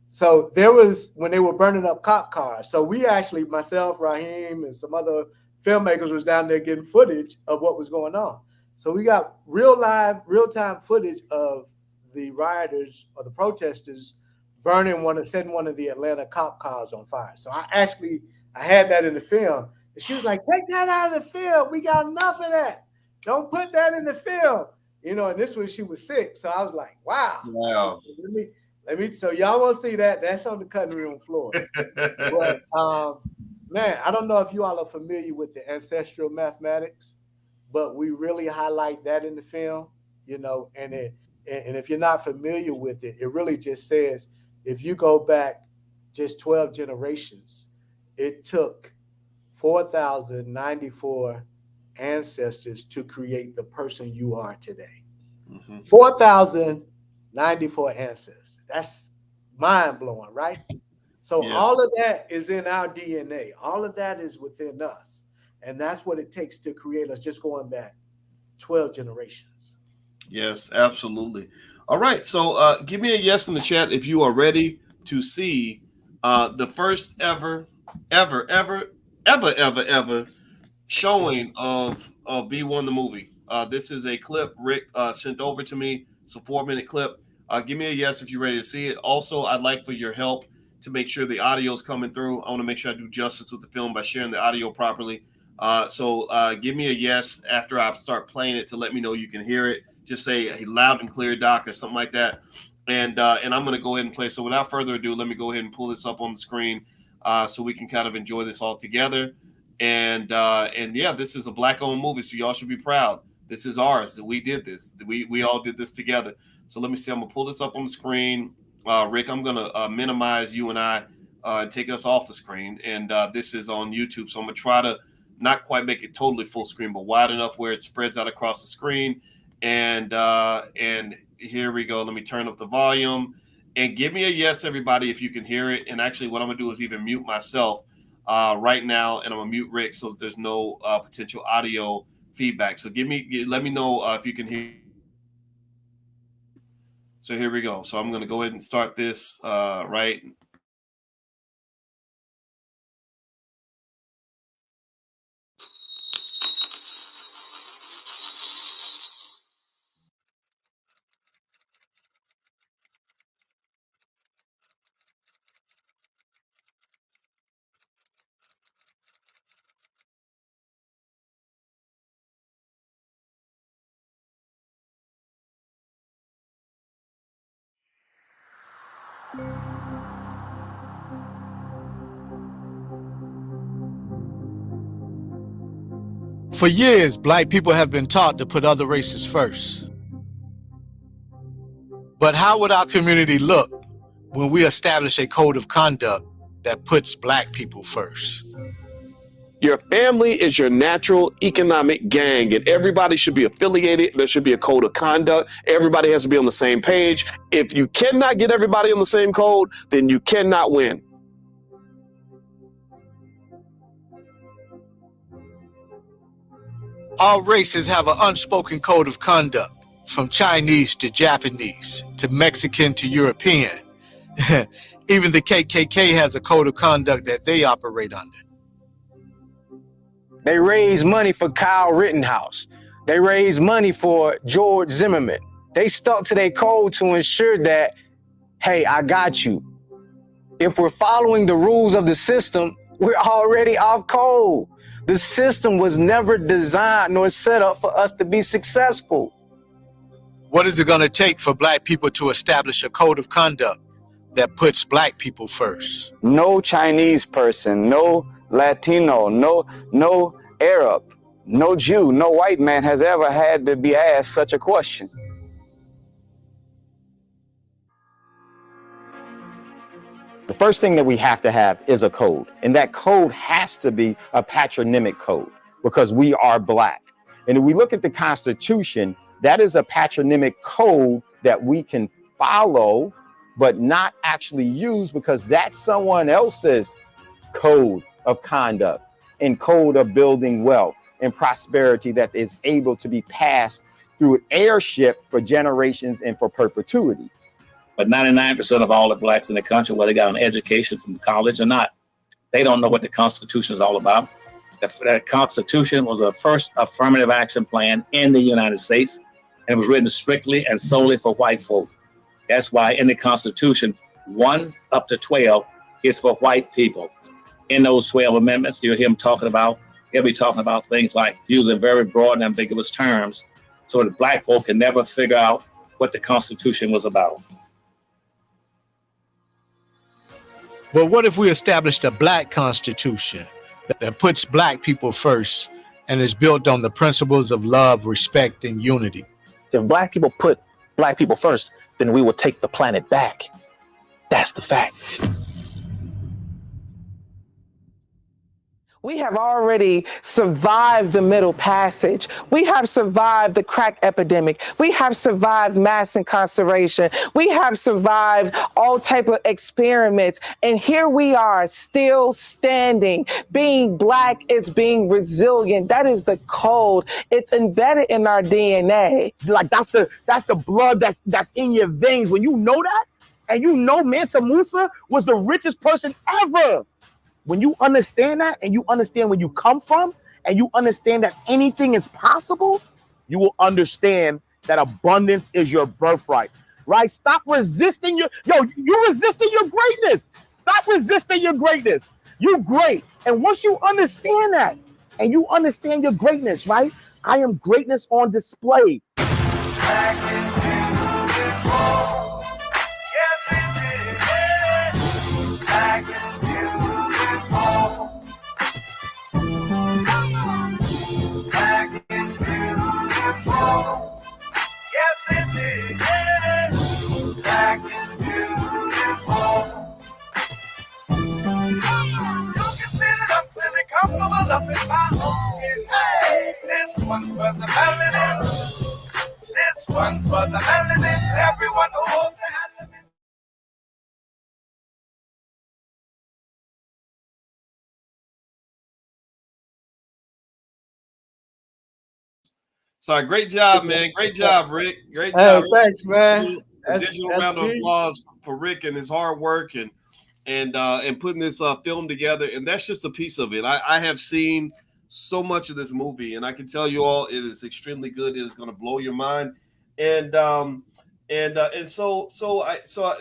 So there was when they were burning up cop cars. So we actually, myself, Raheem, and some other filmmakers was down there getting footage of what was going on. So we got real-time footage of the rioters or the protesters setting one of the Atlanta cop cars on fire. So I had that in the film. And she was like, take that out of the film. We got enough of that. Don't put that in the film. And this one she was sick. So I was like, wow. Let me so y'all want to see that. That's on the cutting room floor. But man, I don't know if you all are familiar with the ancestral mathematics, but we really highlight that in the film, and if you're not familiar with it, it really just says if you go back just 12 generations, it took 4,094 ancestors to create the person you are today. 4,094 ancestors. That's mind-blowing, right? So Yes. all of that is in our DNA. All of that is within us. And that's what it takes to create us, just going back 12 generations. Yes, absolutely. All right. So give me a yes in the chat if you are ready to see the first ever showing of B1 the movie. This is a clip Rick sent over to me. It's a 4-minute clip. Give me a yes if you're ready to see it. Also, I'd like for your help to make sure the audio is coming through. I want to make sure I do justice with the film by sharing the audio properly. So give me a yes after I start playing it to let me know you can hear it. Just say loud and clear, Doc, or something like that. And I'm going to go ahead and play. So without further ado, let me go ahead and pull this up on the screen so we can kind of enjoy this all together. And yeah, this is a Black-owned movie, so y'all should be proud. This is ours. We did this. We all did this together. So let me see. I'm gonna pull this up on the screen. Rick, I'm gonna minimize you and I take us off the screen. And this is on YouTube, so I'm gonna try to not quite make it totally full screen, but wide enough where it spreads out across the screen. And here we go. Let me turn up the volume and give me a yes, everybody, if you can hear it. And actually, what I'm gonna do is even mute myself right now, and I'm gonna mute Rick so that there's no potential audio feedback. So let me know if you can hear. So here we go. So I'm gonna go ahead and start this right. For years, black people have been taught to put other races first. But how would our community look when we establish a code of conduct that puts black people first? Your family is your natural economic gang, and everybody should be affiliated. There should be a code of conduct. Everybody has to be on the same page. If you cannot get everybody on the same code, then you cannot win. All races have an unspoken code of conduct, from Chinese to Japanese, to Mexican to European. Even the KKK has a code of conduct that they operate under. They raise money for Kyle Rittenhouse. They raise money for George Zimmerman. They stuck to their code to ensure that, hey, I got you. If we're following the rules of the system, we're already off code. The system was never designed nor set up for us to be successful. What is it going to take for black people to establish a code of conduct that puts black people first? No Chinese person, no Latino, no Arab, no Jew, no white man has ever had to be asked such a question. The first thing that we have to have is a code, and that code has to be a patronymic code because we are black. And if we look at the Constitution, that is a patronymic code that we can follow, but not actually use because that's someone else's code of conduct and code of building wealth and prosperity that is able to be passed through an heirship for generations and for perpetuity. But 99% of all the blacks in the country, whether they got an education from college or not, they don't know what the Constitution is all about. The Constitution was the first affirmative action plan in the United States, and it was written strictly and solely for white folk. That's why in the Constitution, 1 up to 12 is for white people. In those 12 amendments, you'll hear him he'll be talking about things like using very broad and ambiguous terms so that black folk can never figure out what the Constitution was about. But what if we established a black constitution that puts black people first and is built on the principles of love, respect, and unity? If black people put black people first, then we will take the planet back. That's the fact. We have already survived the Middle Passage. We have survived the crack epidemic. We have survived mass incarceration. We have survived all type of experiments. And here we are still standing. Being Black is being resilient. That is the code. It's embedded in our DNA. Like that's the blood that's in your veins. When you know that, and you know Mansa Musa was the richest person ever. When you understand that, and you understand where you come from, and you understand that anything is possible, you will understand that abundance is your birthright, right? Stop resisting you're resisting your greatness. Stop resisting your greatness. You great. And once you understand that, and you understand your greatness, right? I am greatness on display. Black is beautiful. Yes, it is. Black is beautiful. Black is beautiful. Yes, it is. Black is beautiful. You can sit it up and it comfortable up in my own skin. Hey, this one's for the melanin. This one's for the melanin. Everyone who holds the element. Sorry, great job, man. Great job, Rick. Great Hey, job. thanks, man. A digital round of applause for Rick and his hard work and putting this film together. And that's just a piece of it. I have seen so much of this movie, and I can tell you all it is extremely good. It is going to blow your mind. And so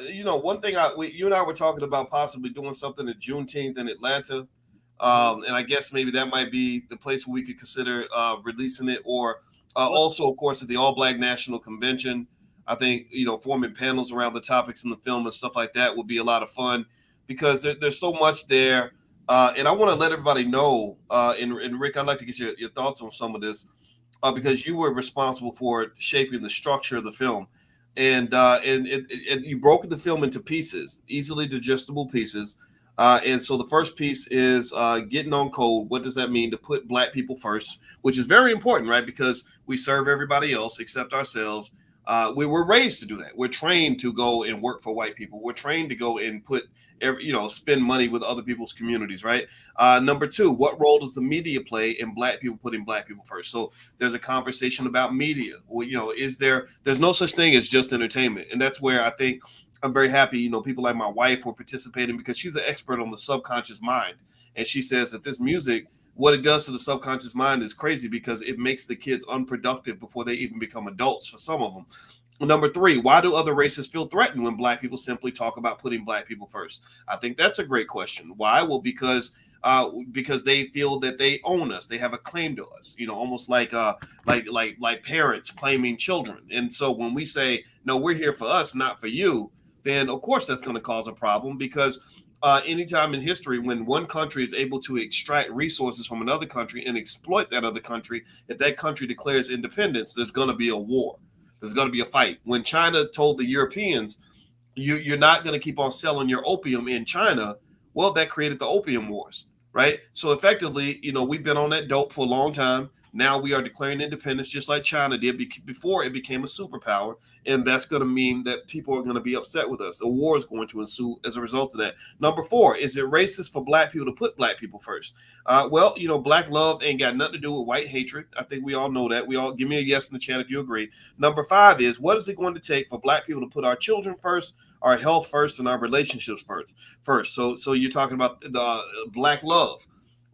you know, one thing you and I were talking about possibly doing something at Juneteenth in Atlanta. And I guess maybe that might be the place where we could consider releasing it, or also, of course, at the All Black National Convention. I think, you know, forming panels around the topics in the film and stuff like that would be a lot of fun, because there's so much there. And I want to let everybody know, and Rick, I'd like to get your thoughts on some of this, because you were responsible for shaping the structure of the film. And you broke the film into pieces, easily digestible pieces. And so the first piece is getting on code. What does that mean to put Black people first, which is very important, right? Because we serve everybody else except ourselves. We were raised to do that. We're trained to go and work for white people. We're trained to go and spend money with other people's communities, right? Number two, what role does the media play in Black people putting Black people first? So there's a conversation about media. Well, you know, there's no such thing as just entertainment. And that's where I think I'm very happy, you know, people like my wife were participating, because she's an expert on the subconscious mind. And she says that this music, what it does to the subconscious mind is crazy, because it makes the kids unproductive before they even become adults for some of them. Number three, why do other races feel threatened when Black people simply talk about putting Black people first? I think that's a great question. Why? Well, because they feel that they own us, they have a claim to us, you know, almost like parents claiming children. And so when we say, no, we're here for us, not for you, then of course that's going to cause a problem, because anytime in history when one country is able to extract resources from another country and exploit that other country, if that country declares independence, there's going to be a war. There's going to be a fight. When China told the Europeans, you're not going to keep on selling your opium in China, well, that created the Opium Wars, right? So effectively, you know, we've been on that dope for a long time. Now we are declaring independence just like China did before it became a superpower. And that's going to mean that people are going to be upset with us. A war is going to ensue as a result of that. Number four, is it racist for Black people to put Black people first? Well, you know, Black love ain't got nothing to do with white hatred. I think we all know that. We all give me a yes in the chat if you agree. Number five is, what is it going to take for Black people to put our children first, our health first, and our relationships first? So you're talking about the Black love,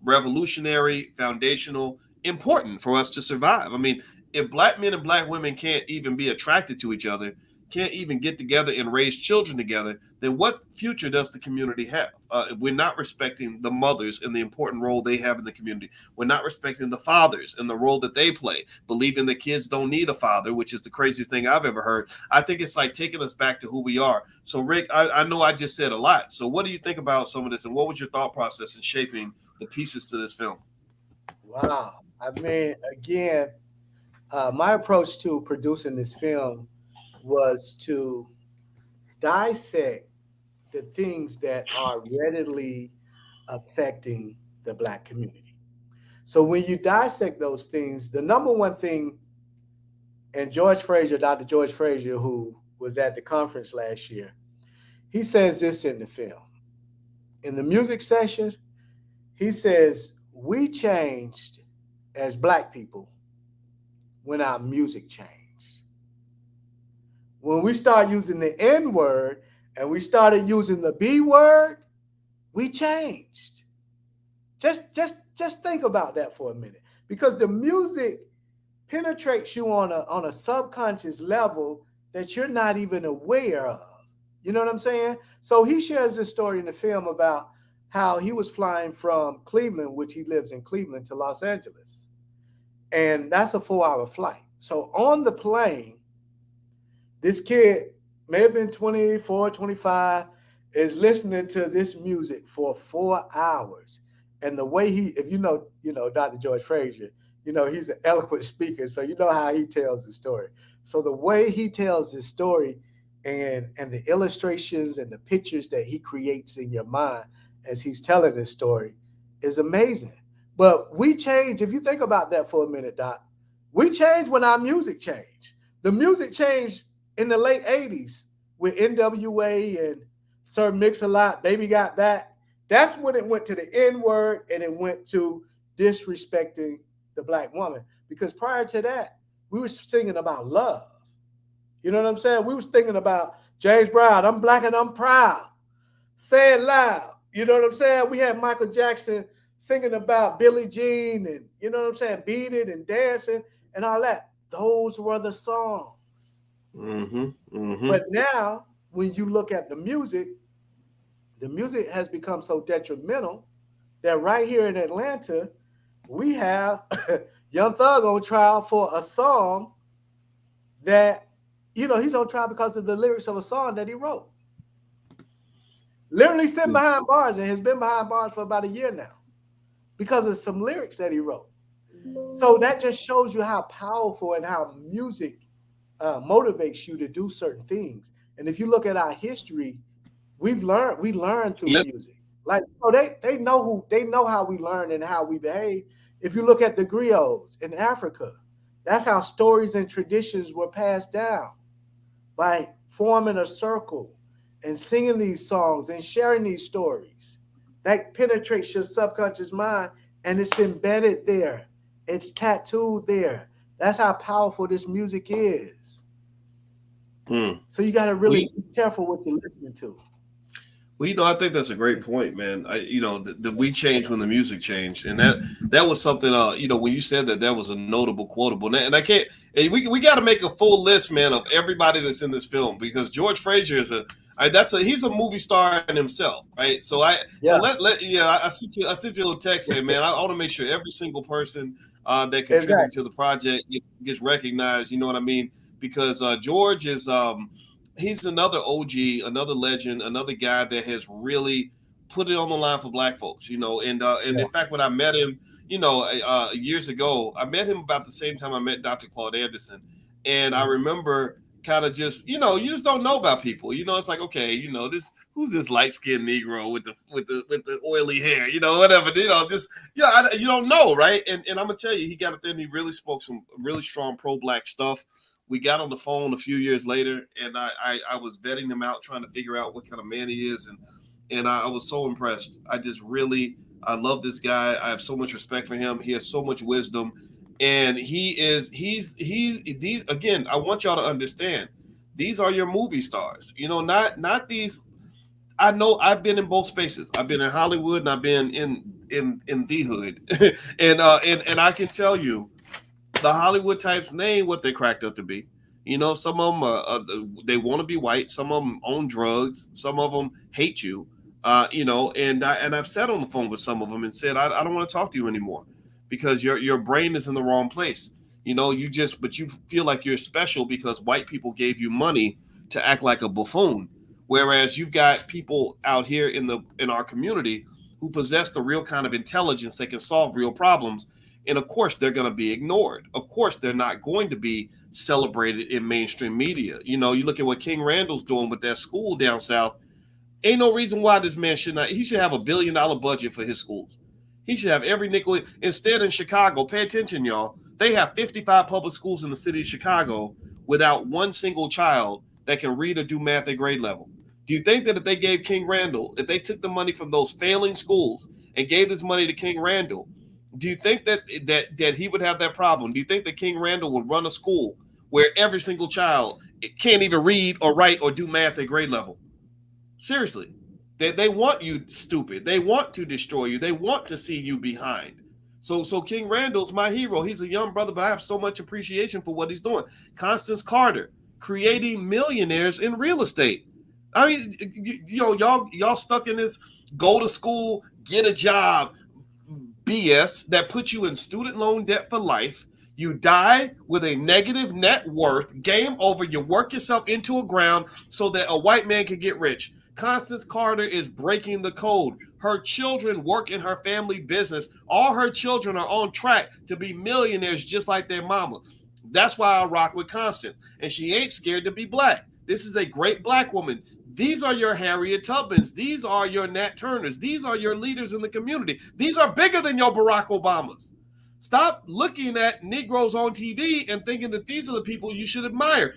revolutionary, foundational, important for us to survive. I mean, if Black men and Black women can't even be attracted to each other, can't even get together and raise children together, then what future does the community have? If we're not respecting the mothers and the important role they have in the community, we're not respecting the fathers and the role that they play, believing that kids don't need a father, which is the craziest thing I've ever heard. I think it's like taking us back to who we are. So Rick, I know I just said a lot. So what do you think about some of this, and what was your thought process in shaping the pieces to this film? Wow. I mean, again, my approach to producing this film was to dissect the things that are readily affecting the Black community. So when you dissect those things, the number one thing, and George Frazier, Dr. George Frazier, who was at the conference last year, he says this in the film. In the music session, he says, we changed as Black people when our music changed. When we start using the N word and we started using the B word, we changed. Just think about that for a minute, because the music penetrates you on a subconscious level that you're not even aware of. You know what I'm saying? So he shares this story in the film about how he was flying from Cleveland, which he lives in Cleveland, to Los Angeles. And that's a 4-hour flight. So on the plane, this kid, may have been 24, 25, is listening to this music for 4 hours. And the way he, if you know, Dr. George Frazier, he's an eloquent speaker, so you know how he tells the story. So the way he tells his story and the illustrations and the pictures that he creates in your mind as he's telling this story is amazing. But we change, if you think about that for a minute, Doc, we changed when our music changed. The music changed in the late 80s with NWA and Sir Mix-a-Lot, Baby Got Back. That's when it went to the N-word and it went to disrespecting the Black woman. Because prior to that, we were singing about love. You know what I'm saying? We was thinking about James Brown, I'm Black and I'm proud. Say it loud. You know what I'm saying? We had Michael Jackson singing about Billie Jean and, you know what I'm saying, Beat It and dancing and all that. Those were the songs. Mm-hmm, mm-hmm. But now, when you look at the music has become so detrimental that right here in Atlanta, we have Young Thug on trial for a song that, he's on trial because of the lyrics of a song that he wrote. Literally sitting behind bars, and has been behind bars for about a year now because of some lyrics that he wrote. So that just shows you how powerful and how music motivates you to do certain things. And if you look at our history, we learn through music. Like, they know how we learn and how we behave. If you look at the griots in Africa, that's how stories and traditions were passed down, by forming a circle and singing these songs and sharing these stories. That penetrates your subconscious mind and it's embedded there. It's tattooed there. That's how powerful this music is. So you got to really be careful what you're listening to. Well, I think that's a great point, man. We changed when the music changed, and that was something. When you said that was a notable quotable, and I can't. We got to make a full list, man, of everybody that's in this film, because George Frazier is he's a movie star in himself, right? So I sent you a little text saying, man, I want to make sure every single person that contributed to the project gets recognized. You know what I mean? Because George is he's another OG, another legend, another guy that has really put it on the line for Black folks, and in fact, when I met him, years ago, I met him about the same time I met Dr. Claude Anderson. And I remember kind of just, you just don't know about people. It's like, okay, who's this light-skinned Negro with the oily hair, whatever, you don't know, right? And I'm gonna tell you, he got up there and he really spoke some really strong pro-Black stuff. We got on the phone a few years later, and I was vetting him out, trying to figure out what kind of man he is, and I was so impressed. I love this guy. I have so much respect for him. He has so much wisdom, and he's again. I want y'all to understand, these are your movie stars. Not these. I know I've been in both spaces. I've been in Hollywood and I've been in the hood, and I can tell you, the Hollywood types name what they cracked up to be. Some of them they want to be white. Some of them own drugs. Some of them hate you. And I've sat on the phone with some of them and said, I don't want to talk to you anymore because your brain is in the wrong place. But you feel like you're special because white people gave you money to act like a buffoon. Whereas you've got people out here in our community who possess the real kind of intelligence that can solve real problems. And of course, they're going to be ignored. Of course, they're not going to be celebrated in mainstream media. You look at what King Randall's doing with that school down south. Ain't no reason why this man he should have $1 billion budget for his schools. He should have every nickel. Instead, in Chicago, pay attention, y'all. They have 55 public schools in the city of Chicago without one single child that can read or do math at grade level. Do you think that if they gave King Randall, if they took the money from those failing schools and gave this money to King Randall, do you think that he would have that problem? Do you think that King Randall would run a school where every single child can't even read or write or do math at grade level? Seriously. They want you stupid. They want to destroy you. They want to see you behind. So King Randall's my hero. He's a young brother, but I have so much appreciation for what he's doing. Constance Carter, creating millionaires in real estate. I mean, y'all stuck in this go to school, get a job BS that puts you in student loan debt for life. You die with a negative net worth. Game over. You work yourself into a ground so that a white man can get rich. Constance Carter is breaking the code. Her children work in her family business. All her children are on track to be millionaires just like their mama. That's why I rock with Constance. And she ain't scared to be black. This is a great black woman. These are your Harriet Tubmans. These are your Nat Turners. These are your leaders in the community. These are bigger than your Barack Obamas. Stop looking at Negroes on TV and thinking that these are the people you should admire.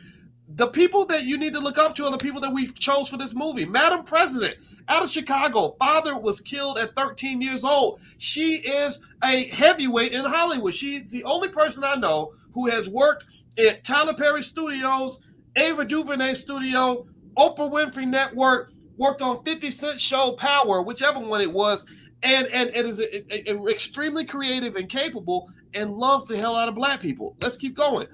The people that you need to look up to are the people that we chose for this movie. Madam President, out of Chicago, father was killed at 13 years old. She is a heavyweight in Hollywood. She's the only person I know who has worked at Tyler Perry Studios, Ava DuVernay Studio, Oprah Winfrey Network, worked on 50 Cent show Power, whichever one it was, and is extremely creative and capable and loves the hell out of black people. Let's keep going.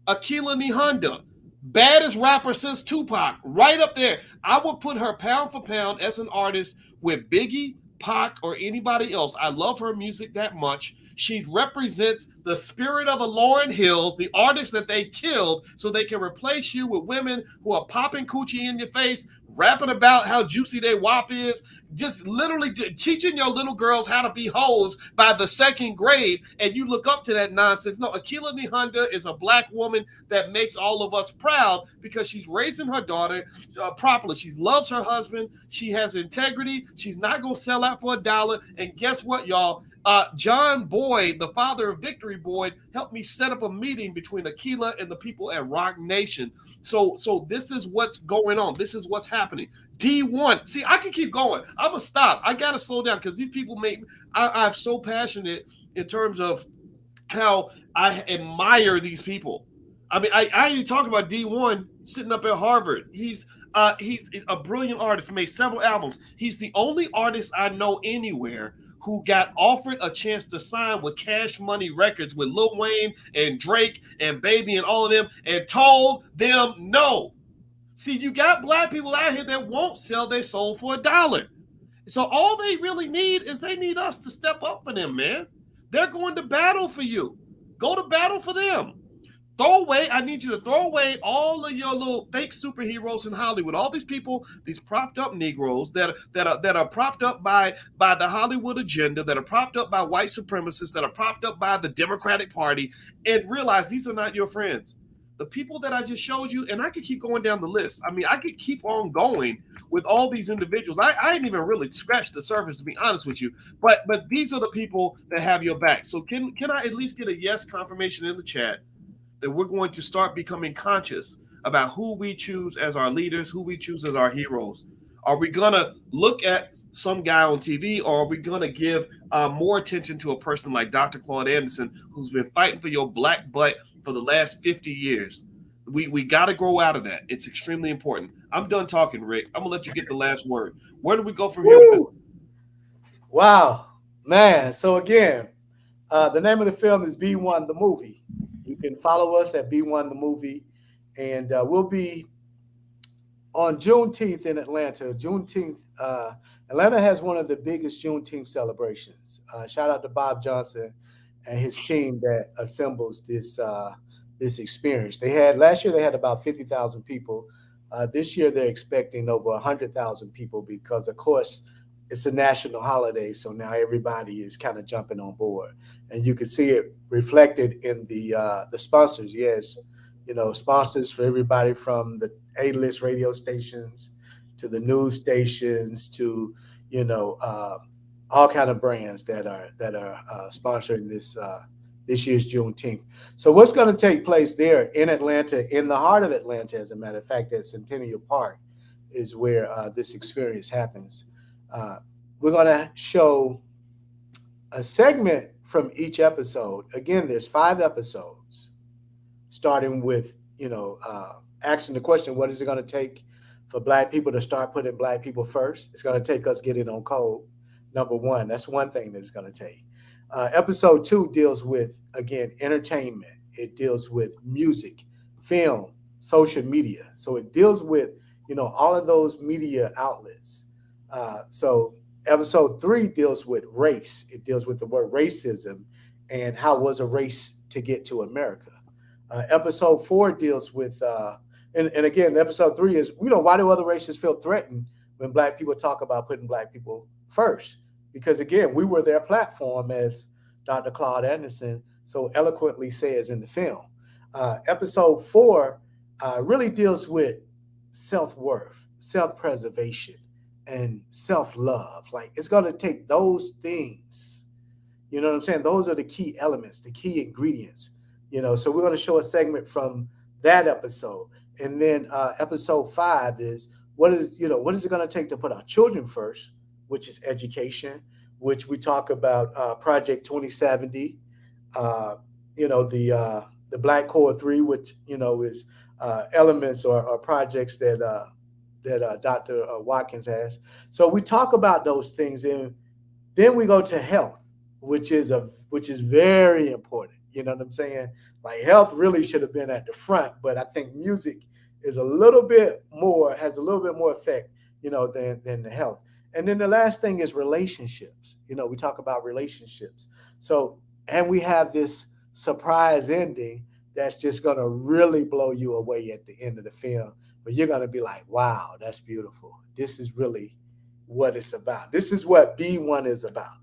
Akilah Nihonda, baddest rapper since Tupac, right up there. I would put her pound for pound as an artist with Biggie, Pac, or anybody else. I love her music that much. She represents the spirit of the Lauryn Hills, the artists that they killed so they can replace you with women who are popping coochie in your face, rapping about how juicy their wop is, just literally teaching your little girls how to be hoes by the second grade, and you look up to that nonsense. No, Akilah Nihonda is a black woman that makes all of us proud because she's raising her daughter properly. She loves her husband. She has integrity. She's not going to sell out for $1. And guess what, y'all? John Boyd, the father of Victory Boyd, helped me set up a meeting between Akilah and the people at Rock Nation. So this is what's going on. This is what's happening. D1. See, I can keep going. I'm going to stop. I got to slow down because these people make me, I'm so passionate in terms of how I admire these people. I mean, I ain't talking about D1 sitting up at Harvard. He's a brilliant artist, made several albums. He's the only artist I know anywhere who got offered a chance to sign with Cash Money Records with Lil Wayne and Drake and Baby and all of them and told them no. See, you got black people out here that won't sell their soul for $1. So all they really need is they need us to step up for them, man. They're going to battle for you. Go to battle for them. I need you to throw away all of your little fake superheroes in Hollywood. All these people, these propped up Negroes that are propped up by the Hollywood agenda, that are propped up by white supremacists, that are propped up by the Democratic Party, and realize these are not your friends. The people that I just showed you, and I could keep going down the list. I mean, I could keep on going with all these individuals. I ain't even really scratched the surface, to be honest with you. But these are the people that have your back. So can I at least get a yes confirmation in the chat that we're going to start becoming conscious about who we choose as our leaders, who we choose as our heroes? Are we going to look at some guy on TV, or are we going to give more attention to a person like Dr. Claude Anderson, who's been fighting for your black butt for the last 50 years? We got to grow out of that. It's extremely important. I'm done talking, Rick. I'm going to let you get the last word. Where do we go from here with this? Wow, man. So again, the name of the film is B1 the Movie. You can follow us at B1 the Movie, and we'll be on Juneteenth in Atlanta. Juneteenth, Atlanta has one of the biggest Juneteenth celebrations. Shout out to Bob Johnson and his team that assembles this experience. Last year they had about 50,000 people. This year they're expecting over 100,000 people because, of course, it's a national holiday, so now everybody is kind of jumping on board, and you can see it reflected in the sponsors. Yes, sponsors for everybody from the A-list radio stations to the news stations to all kind of brands that are sponsoring this year's Juneteenth. So what's going to take place there in Atlanta, in the heart of Atlanta, as a matter of fact, at Centennial Park, is where this experience happens. We're going to show a segment from each episode. Again, there's 5 episodes, starting with, asking the question, what is it going to take for Black people to start putting Black people first? It's going to take us getting on code, number one. That's one thing that it's going to take. Episode 2 deals with, again, entertainment. It deals with music, film, social media. So it deals with, all of those media outlets. So episode 3 deals with race. It deals with the word racism and how was a race to get to America. Episode 4 deals with, and again, episode 3 is, why do other races feel threatened when Black people talk about putting Black people first? Because again, we were their platform, as Dr. Claude Anderson so eloquently says in the film. Episode 4 really deals with self-worth, self-preservation, and self-love. Like, it's going to take those things, you know what I'm saying? Those are the key elements, the key ingredients, so we're going to show a segment from that episode. And then episode 5 is, what is it going to take to put our children first, which is education, which we talk about Project 2070, the Black Core 3, which, is elements or projects that Dr. Watkins has. So we talk about those things, and then we go to health, which is very important. You know what I'm saying? Like, health really should have been at the front, but I think music is has a little bit more effect, than the health. And then the last thing is relationships. We talk about relationships. So, and we have this surprise ending that's just going to really blow you away at the end of the film. But you're going to be like, wow, that's beautiful. This is really what it's about. This is what B1 is about.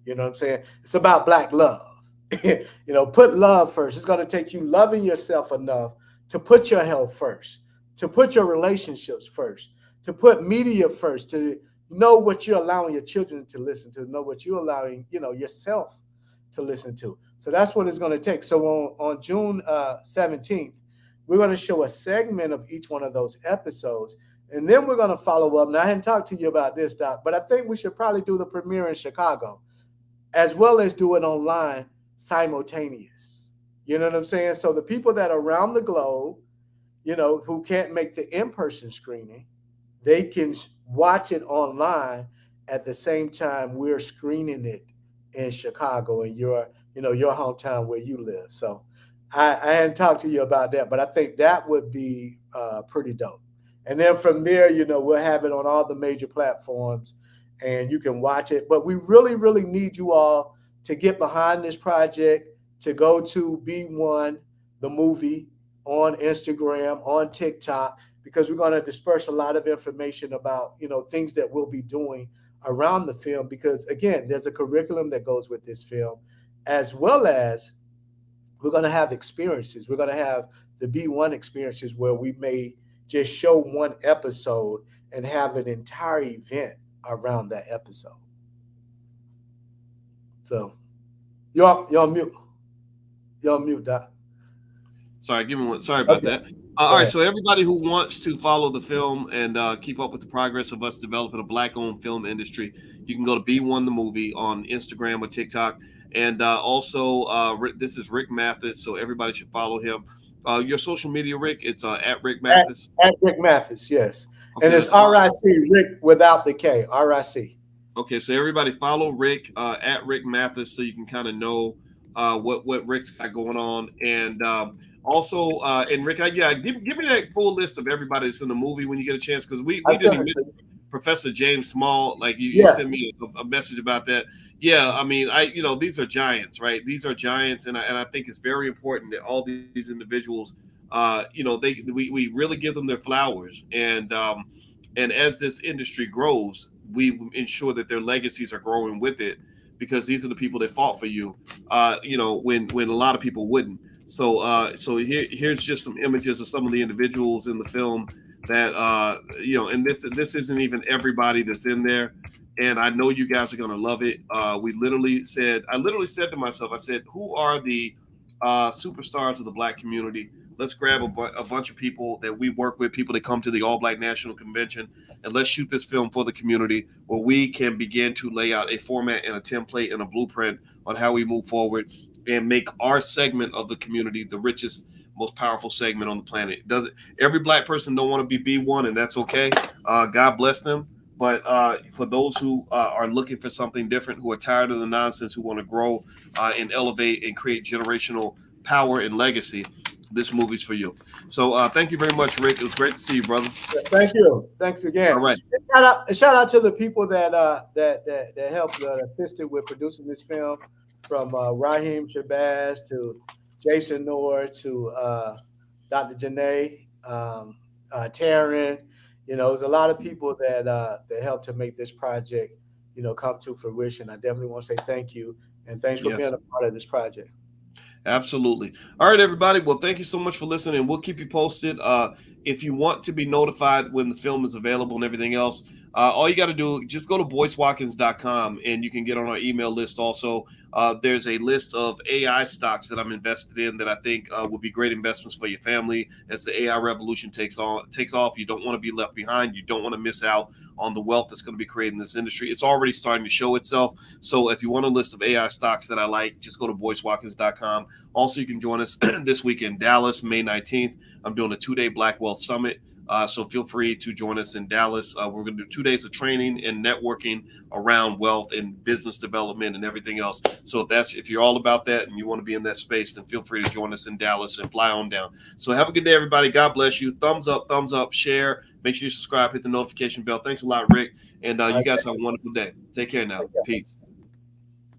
You know what I'm saying? It's about Black love. Put love first. It's going to take you loving yourself enough to put your health first, to put your relationships first, to put media first, to know what you're allowing your children to listen to, know what you're allowing, yourself to listen to. So that's what it's going to take. So on June 17th, we're going to show a segment of each one of those episodes. And then we're going to follow up. Now, I hadn't talked to you about this, Doc, but I think we should probably do the premiere in Chicago, as well as do it online simultaneous. You know what I'm saying? So the people that are around the globe, who can't make the in-person screening, they can watch it online at the same time we're screening it in Chicago, in your hometown where you live. So I hadn't talked to you about that, but I think that would be pretty dope. And then from there, we'll have it on all the major platforms and you can watch it. But we really, really need you all to get behind this project, to go to B1, the movie, on Instagram, on TikTok, because we're going to disperse a lot of information about, things that we'll be doing around the film. Because again, there's a curriculum that goes with this film, as well as we're going to have experiences. We're going to have the B1 experiences where we may just show one episode and have an entire event around that episode. So you're on mute. You're on mute, Doc. Sorry, give me one. Sorry about that. All right, so everybody who wants to follow the film and keep up with the progress of us developing a Black-owned film industry, you can go to B1 the Movie on Instagram or TikTok. And also, this is Ric Mathis, so everybody should follow him. Your social media, Rick, it's at Ric Mathis. At Ric Mathis, yes. Okay, and it's RIC, Rick without the K, RIC. Okay, so everybody follow Rick at Ric Mathis so you can kind of know what Rick's got going on. And also, and Rick, give me that full list of everybody that's in the movie when you get a chance, because we didn't miss Professor James Small. Like you sent me a message about that. Yeah, I mean, these are giants, right? These are giants, and I think it's very important that all these individuals, we really give them their flowers, and as this industry grows, we ensure that their legacies are growing with it, because these are the people that fought for you, when a lot of people wouldn't. So here's just some images of some of the individuals in the film that and this isn't even everybody that's in there, and I know you guys are going to love it. I literally said to myself, I said, who are the superstars of the Black community? Let's grab a bunch of people that we work with, people that come to the All Black National Convention, and let's shoot this film for the community where we can begin to lay out a format and a template and a blueprint on how we move forward and make our segment of the community the richest, most powerful segment on the planet. Every Black person don't want to be B1, and that's okay. God bless them. But for those who are looking for something different, who are tired of the nonsense, who want to grow and elevate and create generational power and legacy, this movie's for you. So thank you very much, Rick. It was great to see you, brother. Thank you. Thanks again. All right. Shout out to the people that helped assisted with producing this film, from Raheem Shabazz to Jason Noor to Dr. Janae, Taryn. There's a lot of people that helped to make this project, come to fruition. I definitely want to say thank you, and thanks for being a part of this project. Absolutely. All right, everybody. Well, thank you so much for listening. We'll keep you posted. If you want to be notified when the film is available and everything else, all you got to do, just go to boycewatkins.com and you can get on our email list. Also, there's a list of AI stocks that I'm invested in that I think would be great investments for your family as the AI revolution takes off. You don't want to be left behind. You don't want to miss out on the wealth that's going to be created in this industry. It's already starting to show itself. So if you want a list of AI stocks that I like, just go to boycewatkins.com. Also, you can join us this week in Dallas, May 19th. I'm doing a 2-day Black Wealth Summit. So feel free to join us in Dallas. We're going to do 2 days of training and networking around wealth and business development and everything else. So if you're all about that and you want to be in that space, then feel free to join us in Dallas and fly on down. So have a good day, everybody. God bless you. Thumbs up, share. Make sure you subscribe, hit the notification bell. Thanks a lot, Rick. And you guys have a wonderful day. Take care now. Peace.